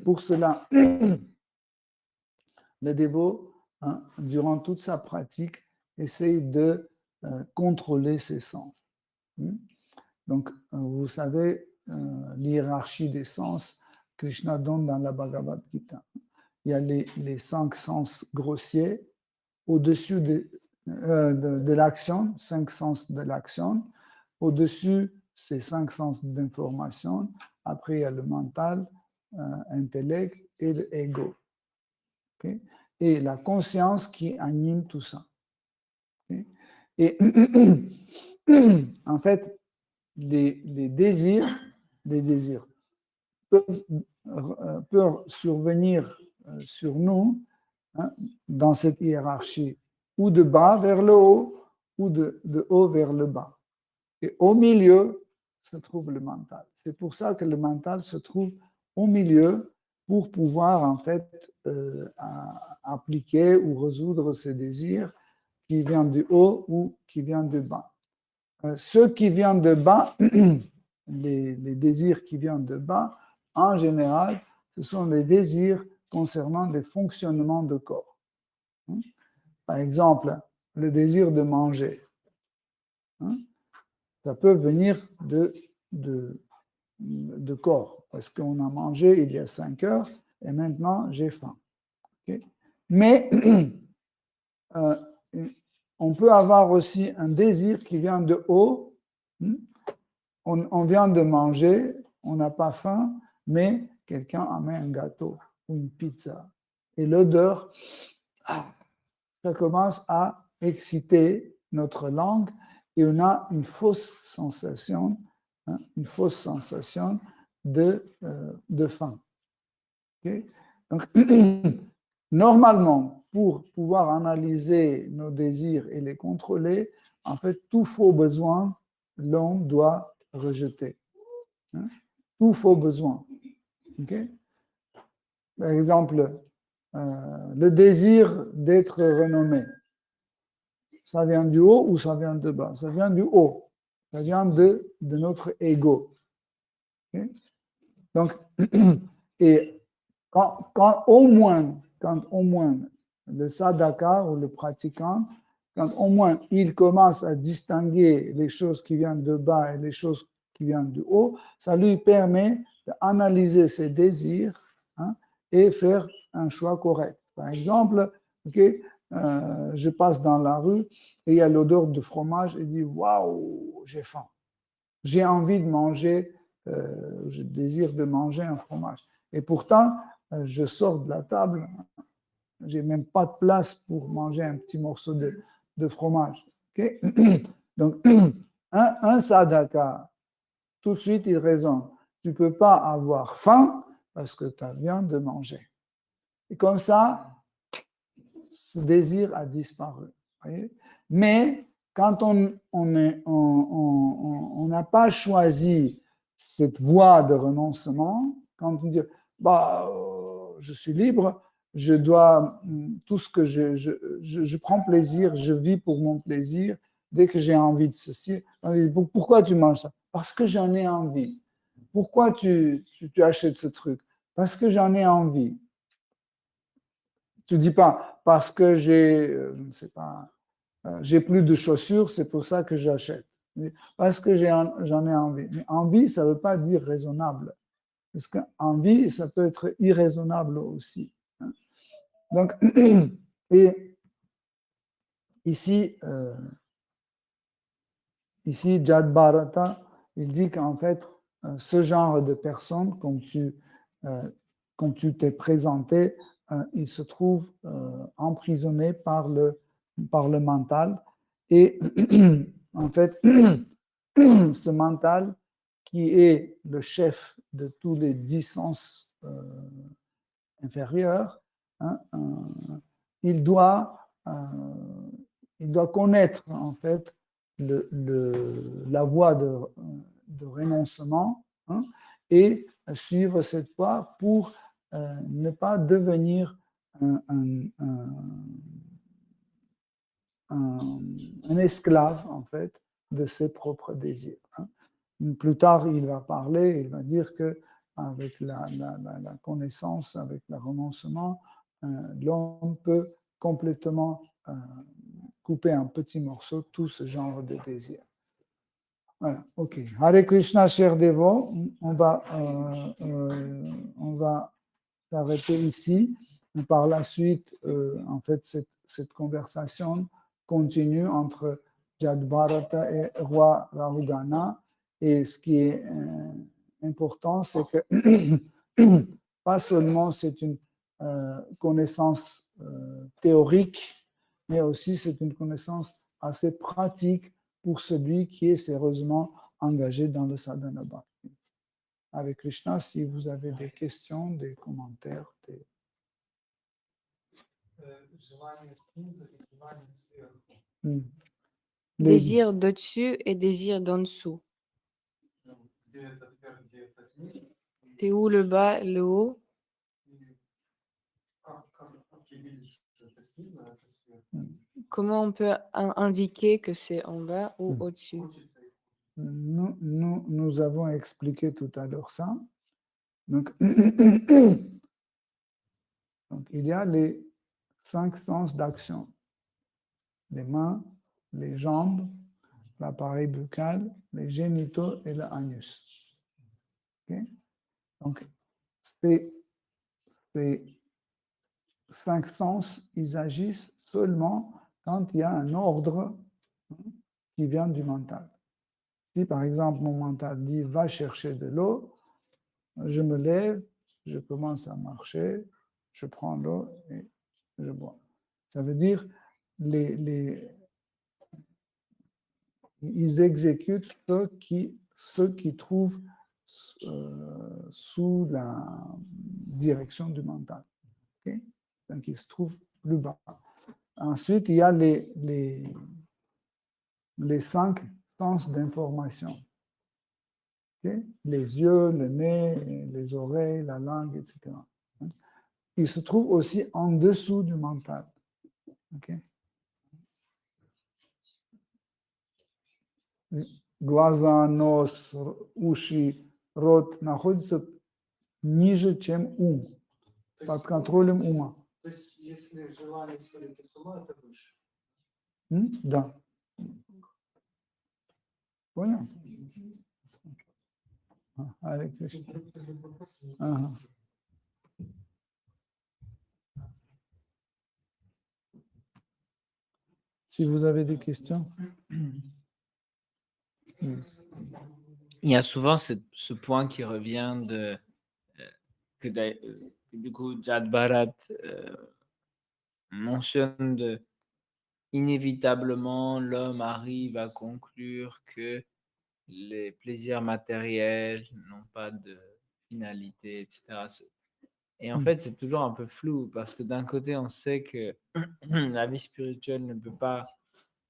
Pour cela, le dévot, durant toute sa pratique, essaye de contrôler ses sens. Donc, vous savez, l'hiérarchie des sens, Krishna donne dans la Bhagavad Gita. Il y a les 5 sens grossiers, au-dessus de l'action, 5 sens de l'action, au-dessus, c'est 5 sens d'information, après il y a le mental, intellect et l'ego. Okay? Et la conscience qui anime tout ça. Okay? Et en fait, les désirs peuvent survenir sur nous dans cette hiérarchie, ou de bas vers le haut, ou de haut vers le bas. Et au milieu se trouve le mental. C'est pour ça que le mental se trouve au milieu pour pouvoir en fait appliquer ou résoudre ces désirs qui viennent du haut ou qui viennent du bas. Ceux qui viennent de bas, les désirs qui viennent de bas, en général, ce sont les désirs concernant les fonctionnements du corps. Par exemple, le désir de manger. Ça peut venir de corps, parce qu'on a mangé il y a 5 heures et maintenant j'ai faim. Okay? Mais on peut avoir aussi un désir qui vient de haut. On vient de manger, on n'a pas faim, mais quelqu'un amène un gâteau ou une pizza. Et l'odeur, ça commence à exciter notre langue et on a une fausse sensation, de faim. Okay? Donc, normalement, pour pouvoir analyser nos désirs et les contrôler, en fait, tout faux besoin, l'homme doit rejeter. Tout faux besoin. Okay? Par exemple, le désir d'être renommé. Ça vient du haut ou ça vient de bas? Ça vient du haut. Ça vient de notre ego. Okay? Donc, et quand au moins quand au moins le sadhaka ou le pratiquant, quand au moins il commence à distinguer les choses qui viennent de bas et les choses qui viennent du haut, ça lui permet d'analyser ses désirs, hein, et faire un choix correct. Par exemple, je passe dans la rue et il y a l'odeur de fromage et dit waouh, j'ai faim. J'ai envie de manger, je désire de manger un fromage. Et pourtant, je sors de la table, j'ai même pas de place pour manger un petit morceau de fromage. Okay? Donc, un sadhaka, tout de suite, il raisonne. Tu ne peux pas avoir faim parce que tu viens de manger. Et comme ça, ce désir a disparu. Voyez? Mais quand on n'a pas choisi cette voie de renoncement, quand on dit bah, je suis libre, je dois, tout ce que je prends plaisir, je vis pour mon plaisir, dès que j'ai envie de ceci, on dit, pourquoi tu manges ça? Parce que j'en ai envie. Pourquoi tu achètes ce truc? Parce que j'en ai envie. Tu ne dis pas parce que j'ai plus de chaussures, c'est pour ça que j'achète. Parce que j'en ai envie. Mais envie, ça ne veut pas dire raisonnable. Parce qu'envie, ça peut être irraisonnable aussi. Donc, et ici, Jad Bharata, il dit qu'en fait, ce genre de personnes, comme tu t'es présenté, il se trouve emprisonné par le mental. Et en fait, ce mental, qui est le chef de tous les 10 sens inférieurs, hein, il doit connaître en fait la voie de renoncement, hein, et suivre cette voie pour ne pas devenir un esclave en fait de ses propres désirs. Hein. Plus tard, il va parler, il va dire que avec la connaissance, avec le renoncement, l'homme peut complètement couper un petit morceau tout ce genre de désir. Voilà, ok. Hare Krishna, chers dévots, on va s'arrêter ici. Et par la suite, en fait, cette conversation continue entre Jad Bharata et roi Rahugana. Et ce qui est important, c'est que pas seulement c'est une connaissance théorique, mais aussi c'est une connaissance assez pratique pour celui qui est sérieusement engagé dans le sadhana bhakti. Avec Krishna, si vous avez des questions, des commentaires. Désir d'au-dessus et désir d'en dessous. C'est où le bas, le haut? Comment on peut indiquer que c'est en bas ou au-dessus? Nous avons expliqué tout à l'heure ça. Donc, il y a les 5 sens d'action. Les mains, les jambes, l'appareil buccal, les génitaux et l'anus. Okay? Donc, ces 5 sens, ils agissent seulement quand il y a un ordre qui vient du mental. Si par exemple mon mental dit va chercher de l'eau, je me lève, je commence à marcher, je prends l'eau et je bois. Ça veut dire ils exécutent ceux qui trouvent sous la direction du mental. Okay? Donc ils se trouvent plus bas. Ensuite, il y a les 5 sens d'information. Okay? Les yeux, le nez, les oreilles, la langue, etc. Ils se trouvent aussi en dessous du mental. Okay? Глаза, нос, уши, рот находятся ниже, чем ум, под контролем ума. То есть, если желание сводить с ума, это выше. Да. Понял? Харе Кришна. Ага. Si vous avez des questions. Il y a souvent ce point qui revient que du coup Jad Bharat mentionne inévitablement l'homme arrive à conclure que les plaisirs matériels n'ont pas de finalité, etc. Et en fait, c'est toujours un peu flou parce que d'un côté, on sait que la vie spirituelle ne peut pas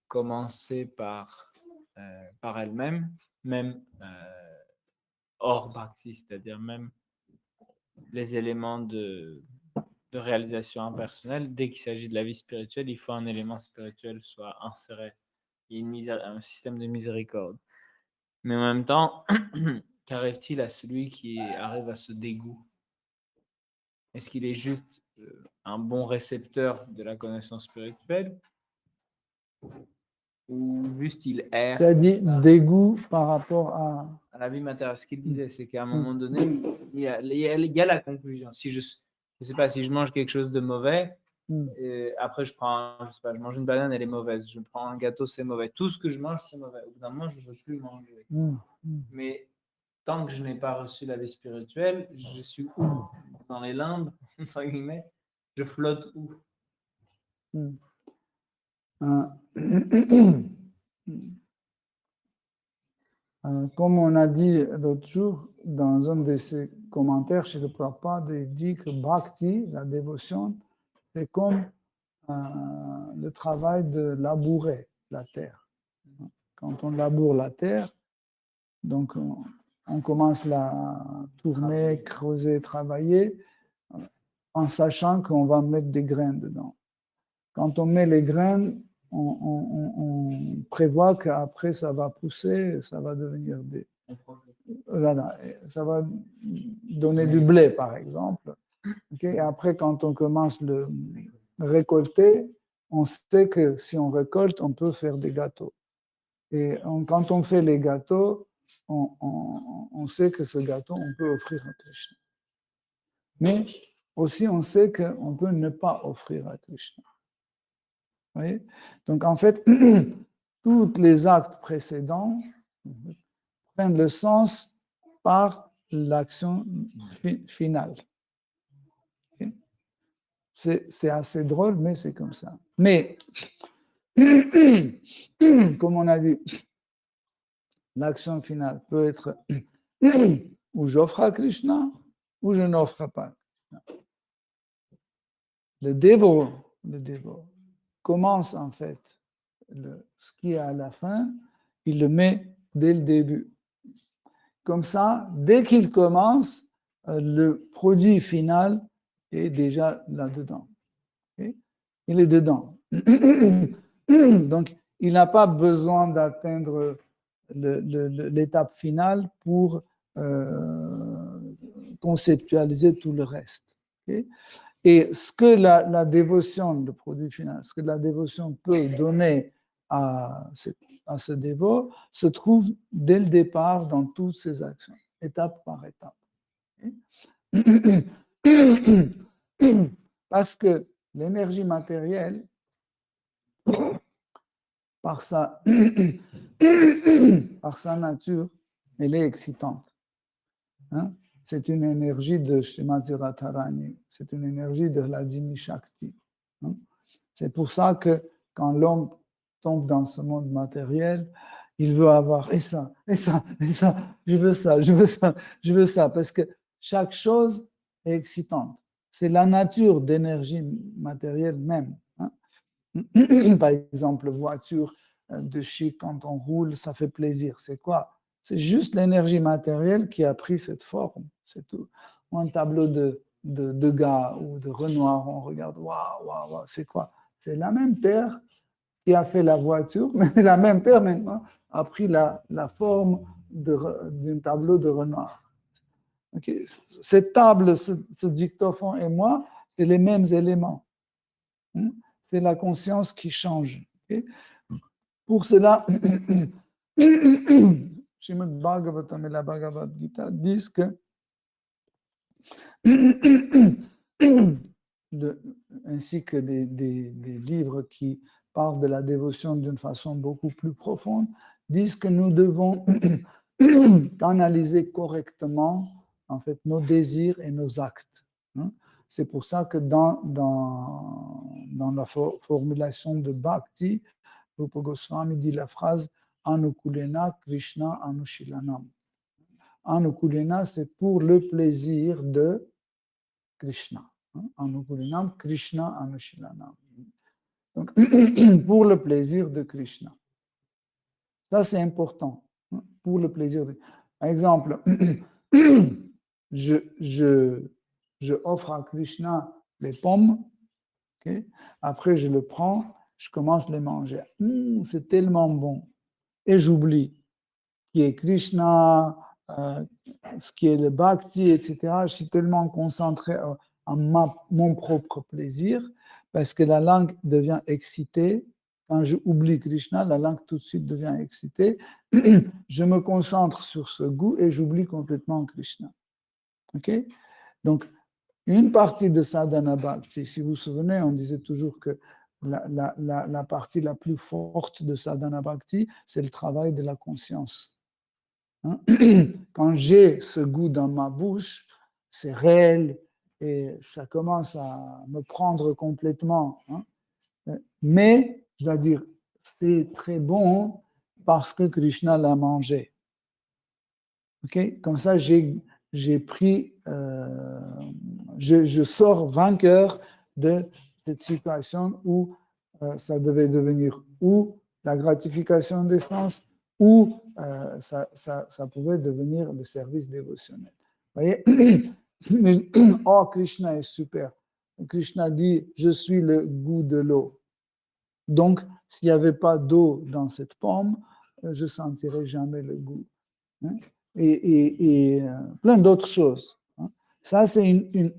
commencer par elle-même, même hors bhakti, c'est-à-dire même les éléments de réalisation impersonnelle. Dès qu'il s'agit de la vie spirituelle, il faut un élément spirituel soit inséré. Il y a un système de miséricorde. Mais en même temps, qu'arrive-t-il à celui qui arrive à ce dégoût? Est-ce qu'il est juste un bon récepteur de la connaissance spirituelle ou juste il erre? Tu as dit dégoût par rapport à la vie matérielle? Ce qu'il disait, c'est qu'à un moment donné, il y a la conclusion. Si je sais pas, si je mange quelque chose de mauvais, et après je mange une banane, elle est mauvaise. Je prends un gâteau, c'est mauvais. Tout ce que je mange, c'est mauvais. Au bout d'un moment, je ne veux plus manger. Mais tant que je n'ai pas reçu la vie spirituelle, je suis où? Dans les limbes, entre guillemets. Je flotte où? Comme on a dit l'autre jour, dans un de ses commentaires chez le Prabhupada, il dit que Bhakti, la dévotion, c'est comme le travail de labourer la terre. Quand on laboure la terre, donc on commence à tourner, creuser, travailler, en sachant qu'on va mettre des graines dedans. Quand on met les graines, on prévoit qu'après ça va pousser, ça va devenir voilà, ça va donner du blé, par exemple. Okay? Et après, quand on commence le récolter, on sait que si on récolte, on peut faire des gâteaux. Et quand on fait les gâteaux, on sait que ce gâteau, on peut offrir à Krishna. Mais aussi, on sait qu'on peut ne pas offrir à Krishna. Vous voyez? Donc, en fait, tous les actes précédents prennent le sens par l'action finale. Okay? C'est assez drôle, mais c'est comme ça. Mais, comme on a dit, l'action finale peut être ou j'offre à Krishna ou je n'offre pas. Le dévot commence en fait ce qui est à la fin, il le met dès le début. Comme ça, dès qu'il commence, le produit final est déjà là-dedans. Okay? Il est dedans. Donc, il n'a pas besoin d'atteindre l'étape finale pour conceptualiser tout le reste. Okay? Et ce que la dévotion, le produit final, ce que la dévotion peut donner à ce dévot, se trouve dès le départ dans toutes ses actions, étape par étape. Parce que l'énergie matérielle, par sa nature, elle est excitante. Hein? C'est une énergie de Srimati Radharani, c'est une énergie de la Jini Shakti. Hein? C'est pour ça que quand l'homme tombe dans ce monde matériel, il veut avoir et ça, je veux ça, parce que chaque chose est excitante. C'est la nature d'énergie matérielle même. Hein? Par exemple, voiture de chic, quand on roule, ça fait plaisir. C'est quoi? C'est juste l'énergie matérielle qui a pris cette forme, c'est tout. Ou un tableau de Degas ou de Renoir, on regarde, waouh, c'est quoi? C'est la même terre qui a fait la voiture, mais la même terre maintenant a pris la forme d'un tableau de Renoir. Okay. Cette table, ce dictaphone et moi, C'est les mêmes éléments. C'est la conscience qui change. Okay? Pour cela, Srimad Bhagavatam et la Bhagavad Gita disent que ainsi que des livres qui parlent de la dévotion d'une façon beaucoup plus profonde, disent que nous devons canaliser correctement en fait, nos désirs et nos actes. C'est pour ça que dans la formulation de Bhakti, Rupa Goswami dit la phrase Anukulena Krishna Anushilanam. Anukulena, c'est pour le plaisir de Krishna. Anukulinam Krishna Anushilanam. Donc, pour le plaisir de Krishna. Ça, c'est important. Pour le plaisir de... Par exemple, je offre à Krishna les pommes. Okay? Après, je le prends, je commence à les manger. C'est tellement bon. Et j'oublie qui est Krishna, ce qui est le bhakti, etc. Je suis tellement concentré à mon propre plaisir parce que la langue devient excitée. Quand j'oublie Krishna, la langue tout de suite devient excitée. Je me concentre sur ce goût et j'oublie complètement Krishna. Okay? Donc, une partie de sadhana bhakti, si vous vous souvenez, on disait toujours que la partie la plus forte de sadhana bhakti, c'est le travail de la conscience. Quand j'ai ce goût dans ma bouche, c'est réel et ça commence à me prendre complètement. Mais, je dois dire, c'est très bon parce que Krishna l'a mangé. Okay? Comme ça, j'ai pris, je sors vainqueur de cette situation où ça devait devenir ou la gratification des sens ou ça pouvait devenir le service dévotionnel. Vous voyez? Oh, Krishna est super. Krishna dit, je suis le goût de l'eau. Donc, s'il n'y avait pas d'eau dans cette pomme, je ne sentirais jamais le goût. Et plein d'autres choses. Ça, c'est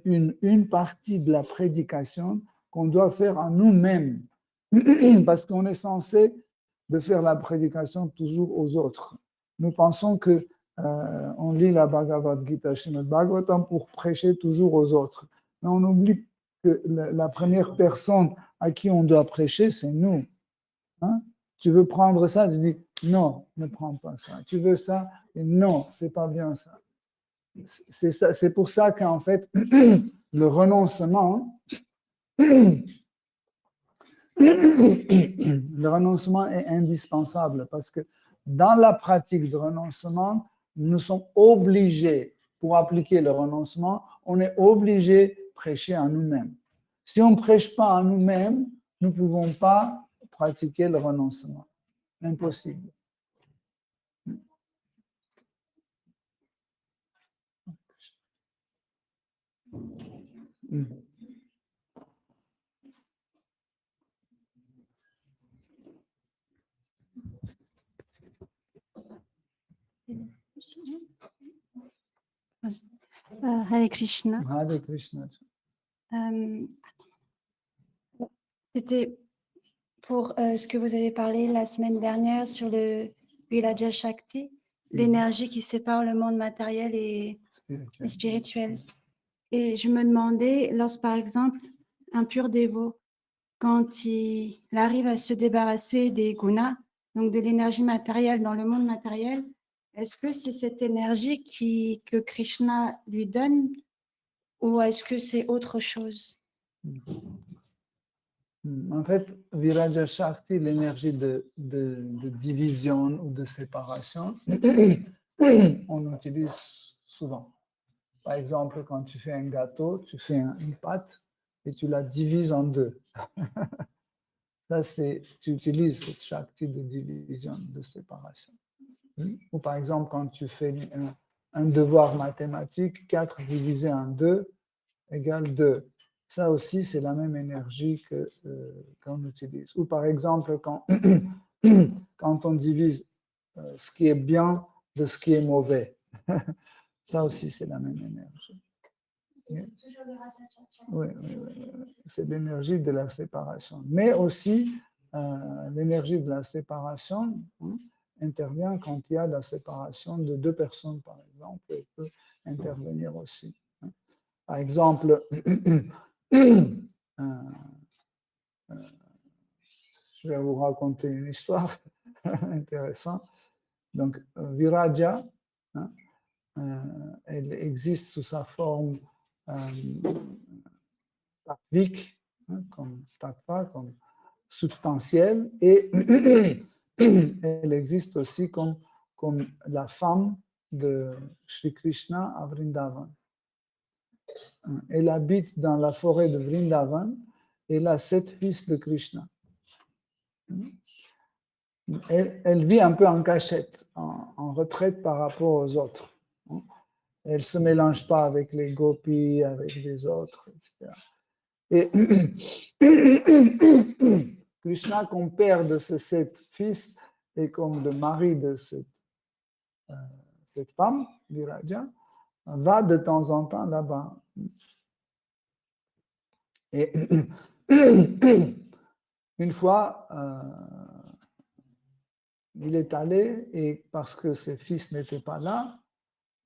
une partie de la prédication qu'on doit faire à nous-mêmes, parce qu'on est censé de faire la prédication toujours aux autres. Nous pensons que on lit la Bhagavad Gita, Srimad Bhagavatam, pour prêcher toujours aux autres. Mais on oublie que la première personne à qui on doit prêcher, c'est nous. Tu veux prendre ça, tu dis non, ne prends pas ça. Tu veux ça, et non, c'est pas bien ça. C'est pour ça qu'en fait, le renoncement, le renoncement est indispensable parce que dans la pratique de renoncement, nous sommes obligés, pour appliquer le renoncement, on est obligé de prêcher à nous-mêmes. Si on ne prêche pas à nous-mêmes, nous ne pouvons pas pratiquer le renoncement. Impossible. Hare Krishna. Hare Krishna. C'était pour ce que vous avez parlé la semaine dernière sur le Vilaja Shakti, l'énergie qui sépare le monde matériel et spirituel. Et je me demandais, lorsque par exemple, un pur dévot, quand il arrive à se débarrasser des gunas, donc de l'énergie matérielle dans le monde matériel, est-ce que c'est cette énergie que Krishna lui donne ou est-ce que c'est autre chose? En fait, Viraja Shakti, l'énergie de division ou de séparation, on utilise souvent. Par exemple, quand tu fais un gâteau, tu fais une pâte et tu la divises en deux. Ça, tu utilises cette Shakti de division, de séparation. Ou par exemple, quand tu fais un devoir mathématique, 4 divisé en 2 égale 2. Ça aussi, c'est la même énergie qu'on utilise. Ou par exemple, quand on divise ce qui est bien de ce qui est mauvais. Ça aussi, c'est la même énergie. Oui, c'est l'énergie de la séparation. Mais aussi, l'énergie de la séparation intervient quand il y a la séparation de deux personnes, par exemple, et peut intervenir aussi. Par exemple, je vais vous raconter une histoire intéressante. Donc, Viraja, elle existe sous sa forme tattvique, comme tattva, comme substantielle, et elle existe aussi comme la femme de Sri Krishna à Vrindavan. Elle habite dans la forêt de Vrindavan. Elle a 7 fils de Krishna. Elle vit un peu en cachette, en retraite par rapport aux autres. Elle ne se mélange pas avec les gopis, avec les autres, etc. Et Krishna, comme père de ces 7 fils et comme le mari de cette femme, Viraja, va de temps en temps là-bas. Et une fois, il est allé, et parce que ses fils n'étaient pas là,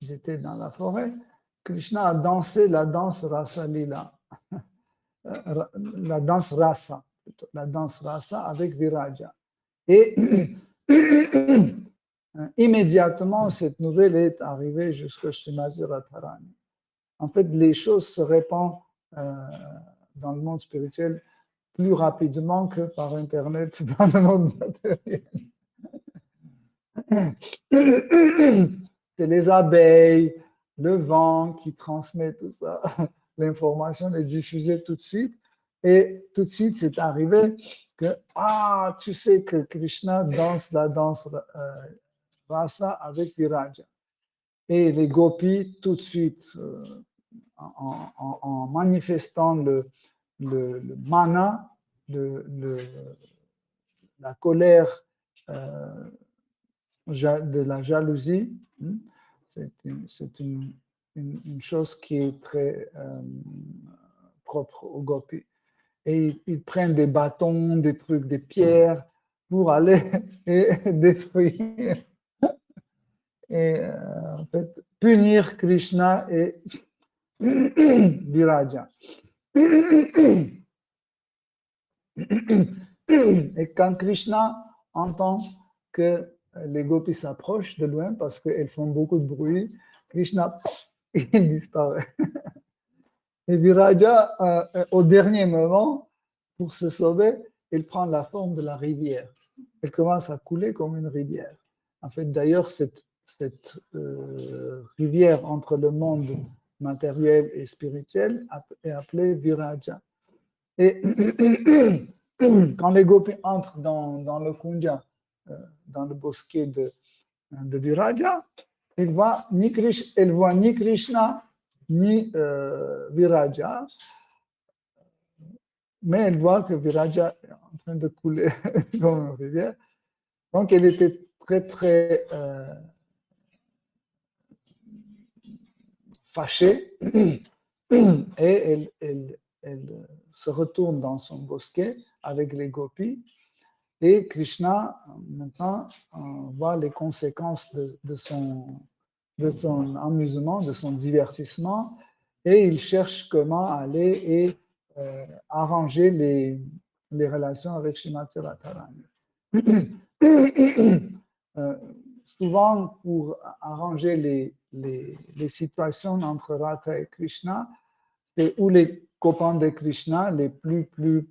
ils étaient dans la forêt, Krishna a dansé la danse Rasa Lila, la danse Rasa, plutôt, la danse Rasa avec Viraja. Et immédiatement, cette nouvelle est arrivée jusqu'à Srimati Radharani. En fait, les choses se répandent dans le monde spirituel plus rapidement que par Internet dans le monde matériel. C'est les abeilles, le vent qui transmet tout ça. L'information est diffusée tout de suite. Et tout de suite, c'est arrivé que, tu sais que Krishna danse la danse Rasa avec Viraja. Et les gopis, tout de suite, en manifestant le mana, la colère de la jalousie, c'est une chose qui est très propre aux gopis. Et ils prennent des bâtons, des trucs, des pierres pour aller et détruire et en fait, punir Krishna et Viraja. Et quand Krishna entend que les gopis s'approchent de loin parce qu'elles font beaucoup de bruit, Krishna il disparaît. Et Viraja, au dernier moment, pour se sauver, elle prend la forme de la rivière. Elle commence à couler comme une rivière. En fait, d'ailleurs, cette rivière entre le monde matériel et spirituel est appelée Viraja. Et quand les gopis entrent dans le kunja, dans le bosquet de Viraja, elle voit ni Krishna ni Viraja, mais elle voit que Viraja est en train de couler comme une rivière. Donc, elle était très, très fâchée et elle se retourne dans son bosquet avec les gopis. Et Krishna, maintenant, voit les conséquences de son amusement, de son divertissement, et il cherche comment aller et arranger les relations avec Srimati Radharani. Souvent, pour arranger les situations entre Radha et Krishna, c'est où les copains de Krishna, les plus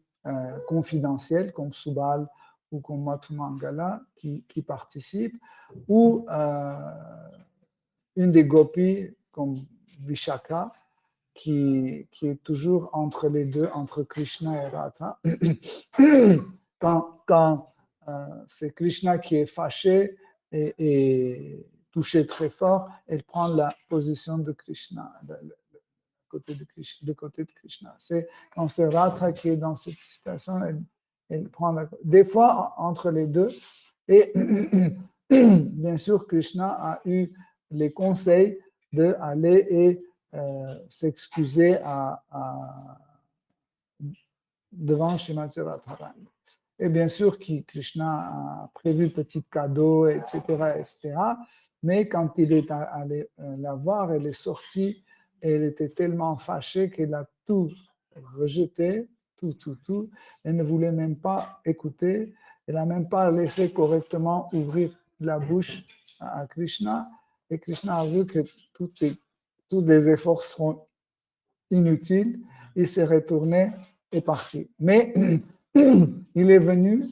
confidentiels, comme Subal ou comme Madhumangala, qui participent, ou une des gopis, comme Vishaka, qui est toujours entre les deux, entre Krishna et Radha. Quand c'est Krishna qui est fâché et touché très fort, elle prend la position de Krishna, du côté de Krishna. C'est quand c'est Radha qui est dans cette situation, elle prend des fois entre les deux. Et bien sûr, Krishna a eu les conseils d'aller et s'excuser devant Srimati Radharani. Et bien sûr, Krishna a prévu petit cadeau, etc., etc. Mais quand il est allé la voir, elle est sortie et elle était tellement fâchée qu'elle a tout rejeté, tout. Elle ne voulait même pas écouter. Elle n'a même pas laissé correctement ouvrir la bouche à Krishna. Et Krishna a vu que tous les efforts seront inutiles. Il s'est retourné et parti. Mais il est venu,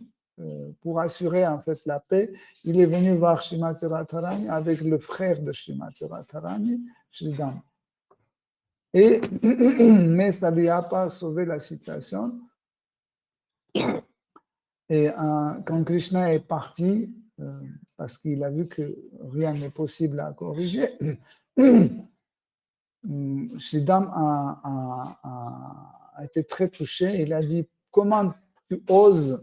pour assurer en fait la paix, il est venu voir Srimati Radharani avec le frère de Srimati Radharani, Sridham. Mais ça ne lui a pas sauvé la situation. Et quand Krishna est parti, parce qu'il a vu que rien n'est possible à corriger, Sridham a été très touché. Il a dit, comment tu oses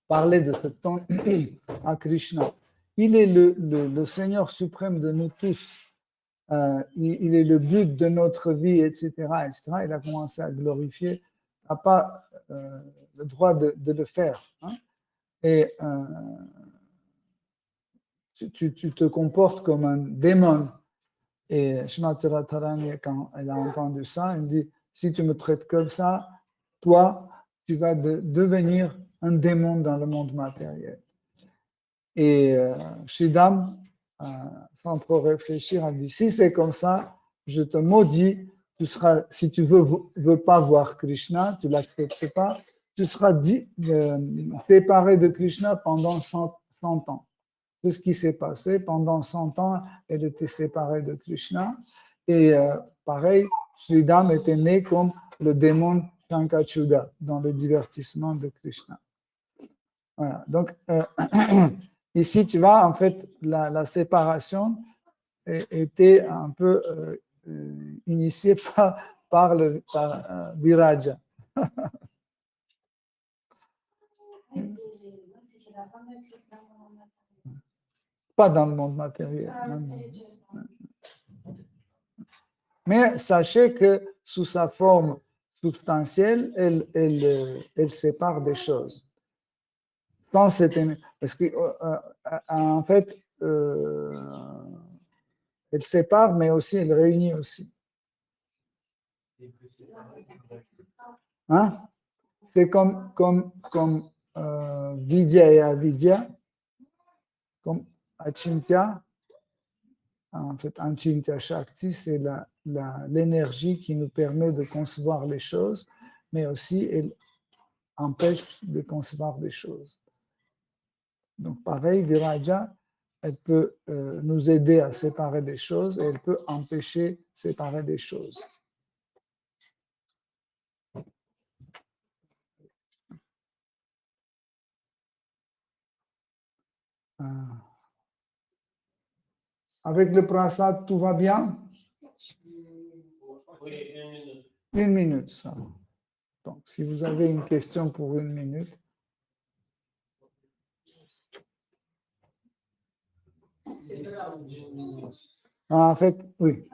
parler de ce ton à Krishna? Il est le Seigneur suprême de nous tous. Il est le but de notre vie, etc., etc. Il a commencé à glorifier. Tu n'as pas le droit de le faire. Hein? Et tu te comportes comme un démon. Et Srimati Radharani, quand elle a entendu ça, elle dit, si tu me traites comme ça, toi, tu vas devenir un démon dans le monde matériel. Et Sridham, sans trop réfléchir, a dit, si c'est comme ça, je te maudis, si tu veux pas voir Krishna, tu l'acceptes pas, tu seras séparé de Krishna pendant 100 ans. C'est ce qui s'est passé. Pendant 100 ans, elle était séparée de Krishna. Et pareil, Sridham était né comme le démon Shankachuda dans le divertissement de Krishna. Voilà. Donc, ici, tu vois, en fait, la séparation était un peu initiée par Viraja. Pas dans le monde matériel. Mais sachez que sous sa forme substantielle, elle sépare des choses. Parce que, en fait, elle sépare, mais aussi elle réunit aussi. Hein? C'est comme Vidya et Avidya, comme Achintya. En fait, Achintya Shakti, c'est l'énergie qui nous permet de concevoir les choses, mais aussi elle empêche de concevoir des choses. Donc, pareil, Viraja, elle peut nous aider à séparer des choses et elle peut empêcher de séparer des choses. Avec le prasad, tout va bien? Oui, 1 minute. 1 minute, ça va. Donc, si vous avez une question pour 1 minute. En fait, oui.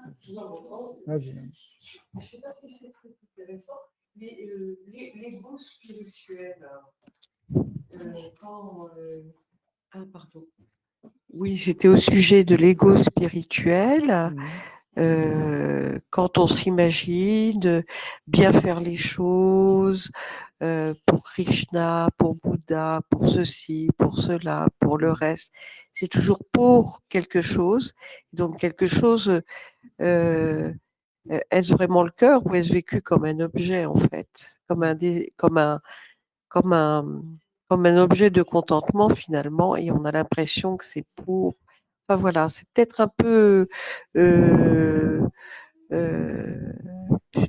Vas-y. Je ne sais pas si c'est très intéressant. L'ego spirituel, pardon. Oui, c'était au sujet de l'ego spirituel. Quand on s'imagine bien faire les choses pour Krishna, pour Bouddha, pour ceci, pour cela, pour le reste, c'est toujours pour quelque chose. Donc quelque chose, est-ce vraiment le cœur ou est-ce vécu comme un objet en fait, comme un objet de contentement finalement, et on a l'impression que c'est pour. Enfin voilà, c'est peut-être un peu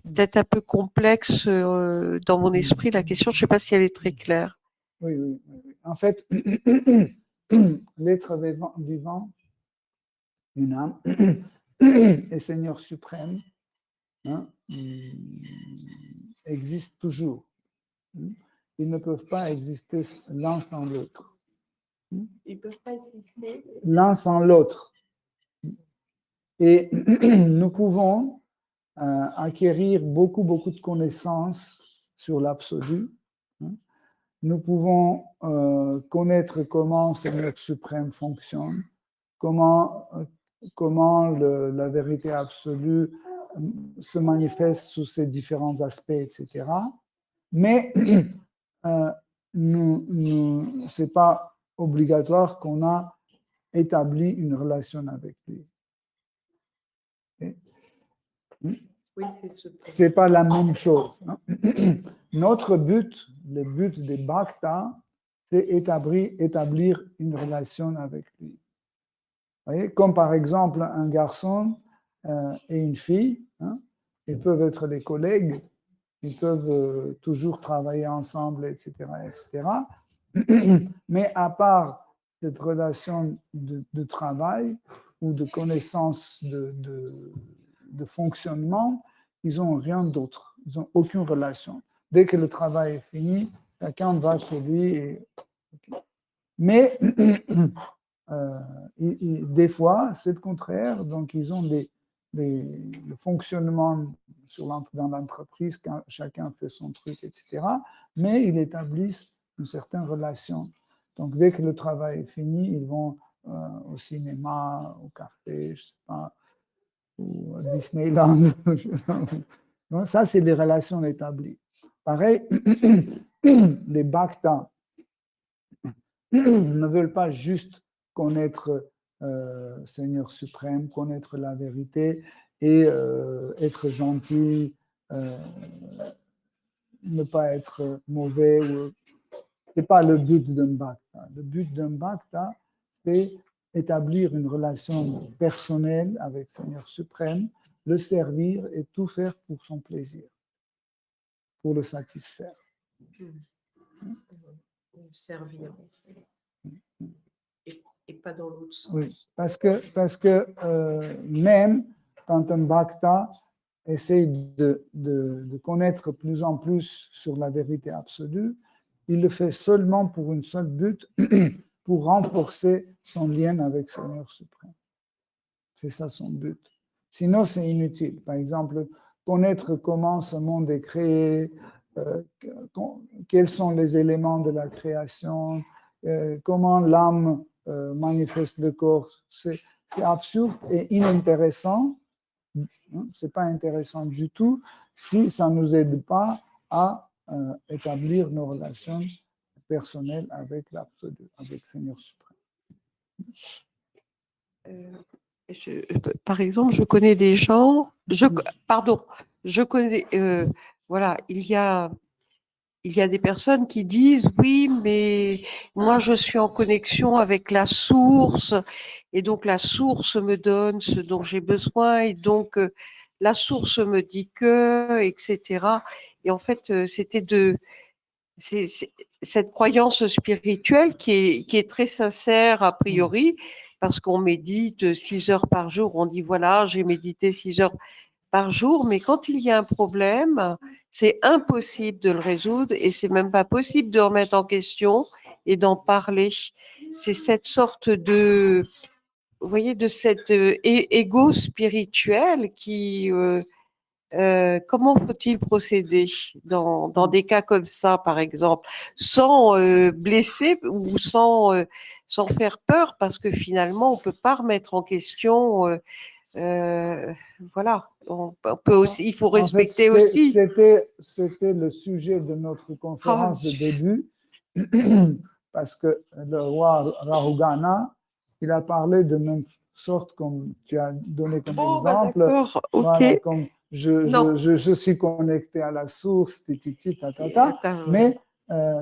peut-être un peu complexe dans mon esprit la question. Je ne sais pas si elle est très claire. Oui. En fait, l'être vivant, une âme, et Seigneur suprême, hein, existent toujours. Ils ne peuvent pas exister l'un sans l'autre. Ils ne peuvent pas exister. L'un sans l'autre. Et nous pouvons acquérir beaucoup de connaissances sur l'absolu. Hein. Nous pouvons connaître comment Seigneur suprême fonctionne, comment la vérité absolue se manifeste sous ses différents aspects, etc. Mais ce n'est pas obligatoire qu'on a établi une relation avec lui. Oui, Ce n'est pas la même chose. Hein. Notre but, le but des bhaktas, c'est établir une relation avec lui. Vous voyez, comme par exemple un garçon et une fille, hein, ils peuvent être des collègues, ils peuvent toujours travailler ensemble, etc., etc. Mais à part cette relation de travail ou de connaissance de fonctionnement, ils n'ont rien d'autre. Ils n'ont aucune relation. Dès que le travail est fini, chacun va chez lui. Mais des fois, c'est le contraire. Donc, ils ont le fonctionnement dans l'entreprise, quand chacun fait son truc, etc. Mais ils établissent une certaine relation. Donc, dès que le travail est fini, ils vont au cinéma, au café, je sais pas, ou à Disneyland. Non, ça, c'est des relations établies. Pareil, les bhaktas ne veulent pas juste connaître Seigneur suprême, connaître la vérité et être gentil, ne pas être mauvais. Ce n'est pas le but d'un bhakta. Le but d'un bhakta, c'est établir une relation personnelle avec Seigneur suprême, le servir et tout faire pour son plaisir, pour le satisfaire. Servir. Et pas dans l'autre sens. Oui, parce que même quand un bhakta essaie de connaître plus en plus sur la vérité absolue, il le fait seulement pour une seule but, pour renforcer son lien avec Seigneur suprême. C'est ça son but. Sinon, c'est inutile. Par exemple, connaître comment ce monde est créé, quels sont les éléments de la création, comment l'âme manifeste le corps, c'est absurde et inintéressant. Ce n'est pas intéressant du tout si ça ne nous aide pas à établir nos relations personnelles avec l'absolu, avec Seigneur suprême. Par exemple, je connais des gens, voilà, il y a des personnes qui disent oui, mais moi je suis en connexion avec la source et donc la source me donne ce dont j'ai besoin et donc la source me dit que, etc. Et en fait, c'est cette croyance spirituelle qui est très sincère a priori, parce qu'on médite 6 heures par jour. On dit voilà, j'ai médité 6 heures par jour, mais quand il y a un problème, c'est impossible de le résoudre et c'est même pas possible de remettre en question et d'en parler. C'est cette sorte de, vous voyez, de cet égo spirituel qui comment faut-il procéder dans des cas comme ça, par exemple, sans blesser ou sans faire peur, parce que finalement, on ne peut pas remettre en question. Voilà, on peut aussi, il faut respecter aussi. C'était le sujet de notre conférence de début, parce que le roi Rahugana, il a parlé de même sorte comme tu as donné comme exemple. D'accord, ok. Voilà, comme je suis connecté à la source, mais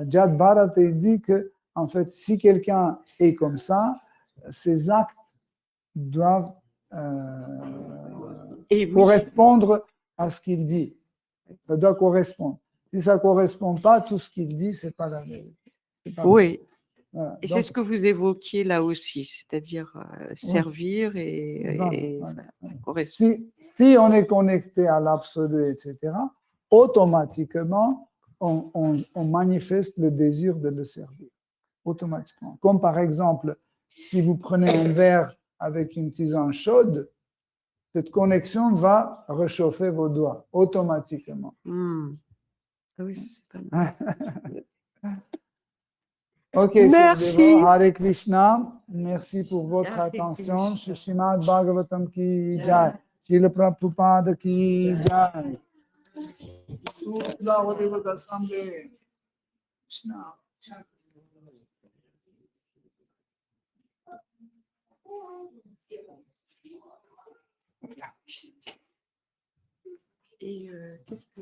Jad Bharat dit que, en fait, si quelqu'un est comme ça, ses actes doivent correspondre à ce qu'il dit. Ça doit correspondre. Si ça ne correspond pas, tout ce qu'il dit, ce n'est pas la vérité. Oui. Voilà. Et c'est ce que vous évoquiez là aussi, c'est-à-dire servir et si on est connecté à l'absolu, etc., automatiquement, on manifeste le désir de le servir. Automatiquement. Comme par exemple, si vous prenez un verre avec une tisane chaude, cette connexion va réchauffer vos doigts automatiquement. Ah oui, ça, c'est pas mal. Ok, Merci. Shukdevo, Hare Krishna, merci pour votre Hare attention. Krishna. Shrimad Bhagavatam ki jai, Srila Prabhupada ki jai. Toute la Hollywood Assemblée. Krishna. Et qu'est-ce que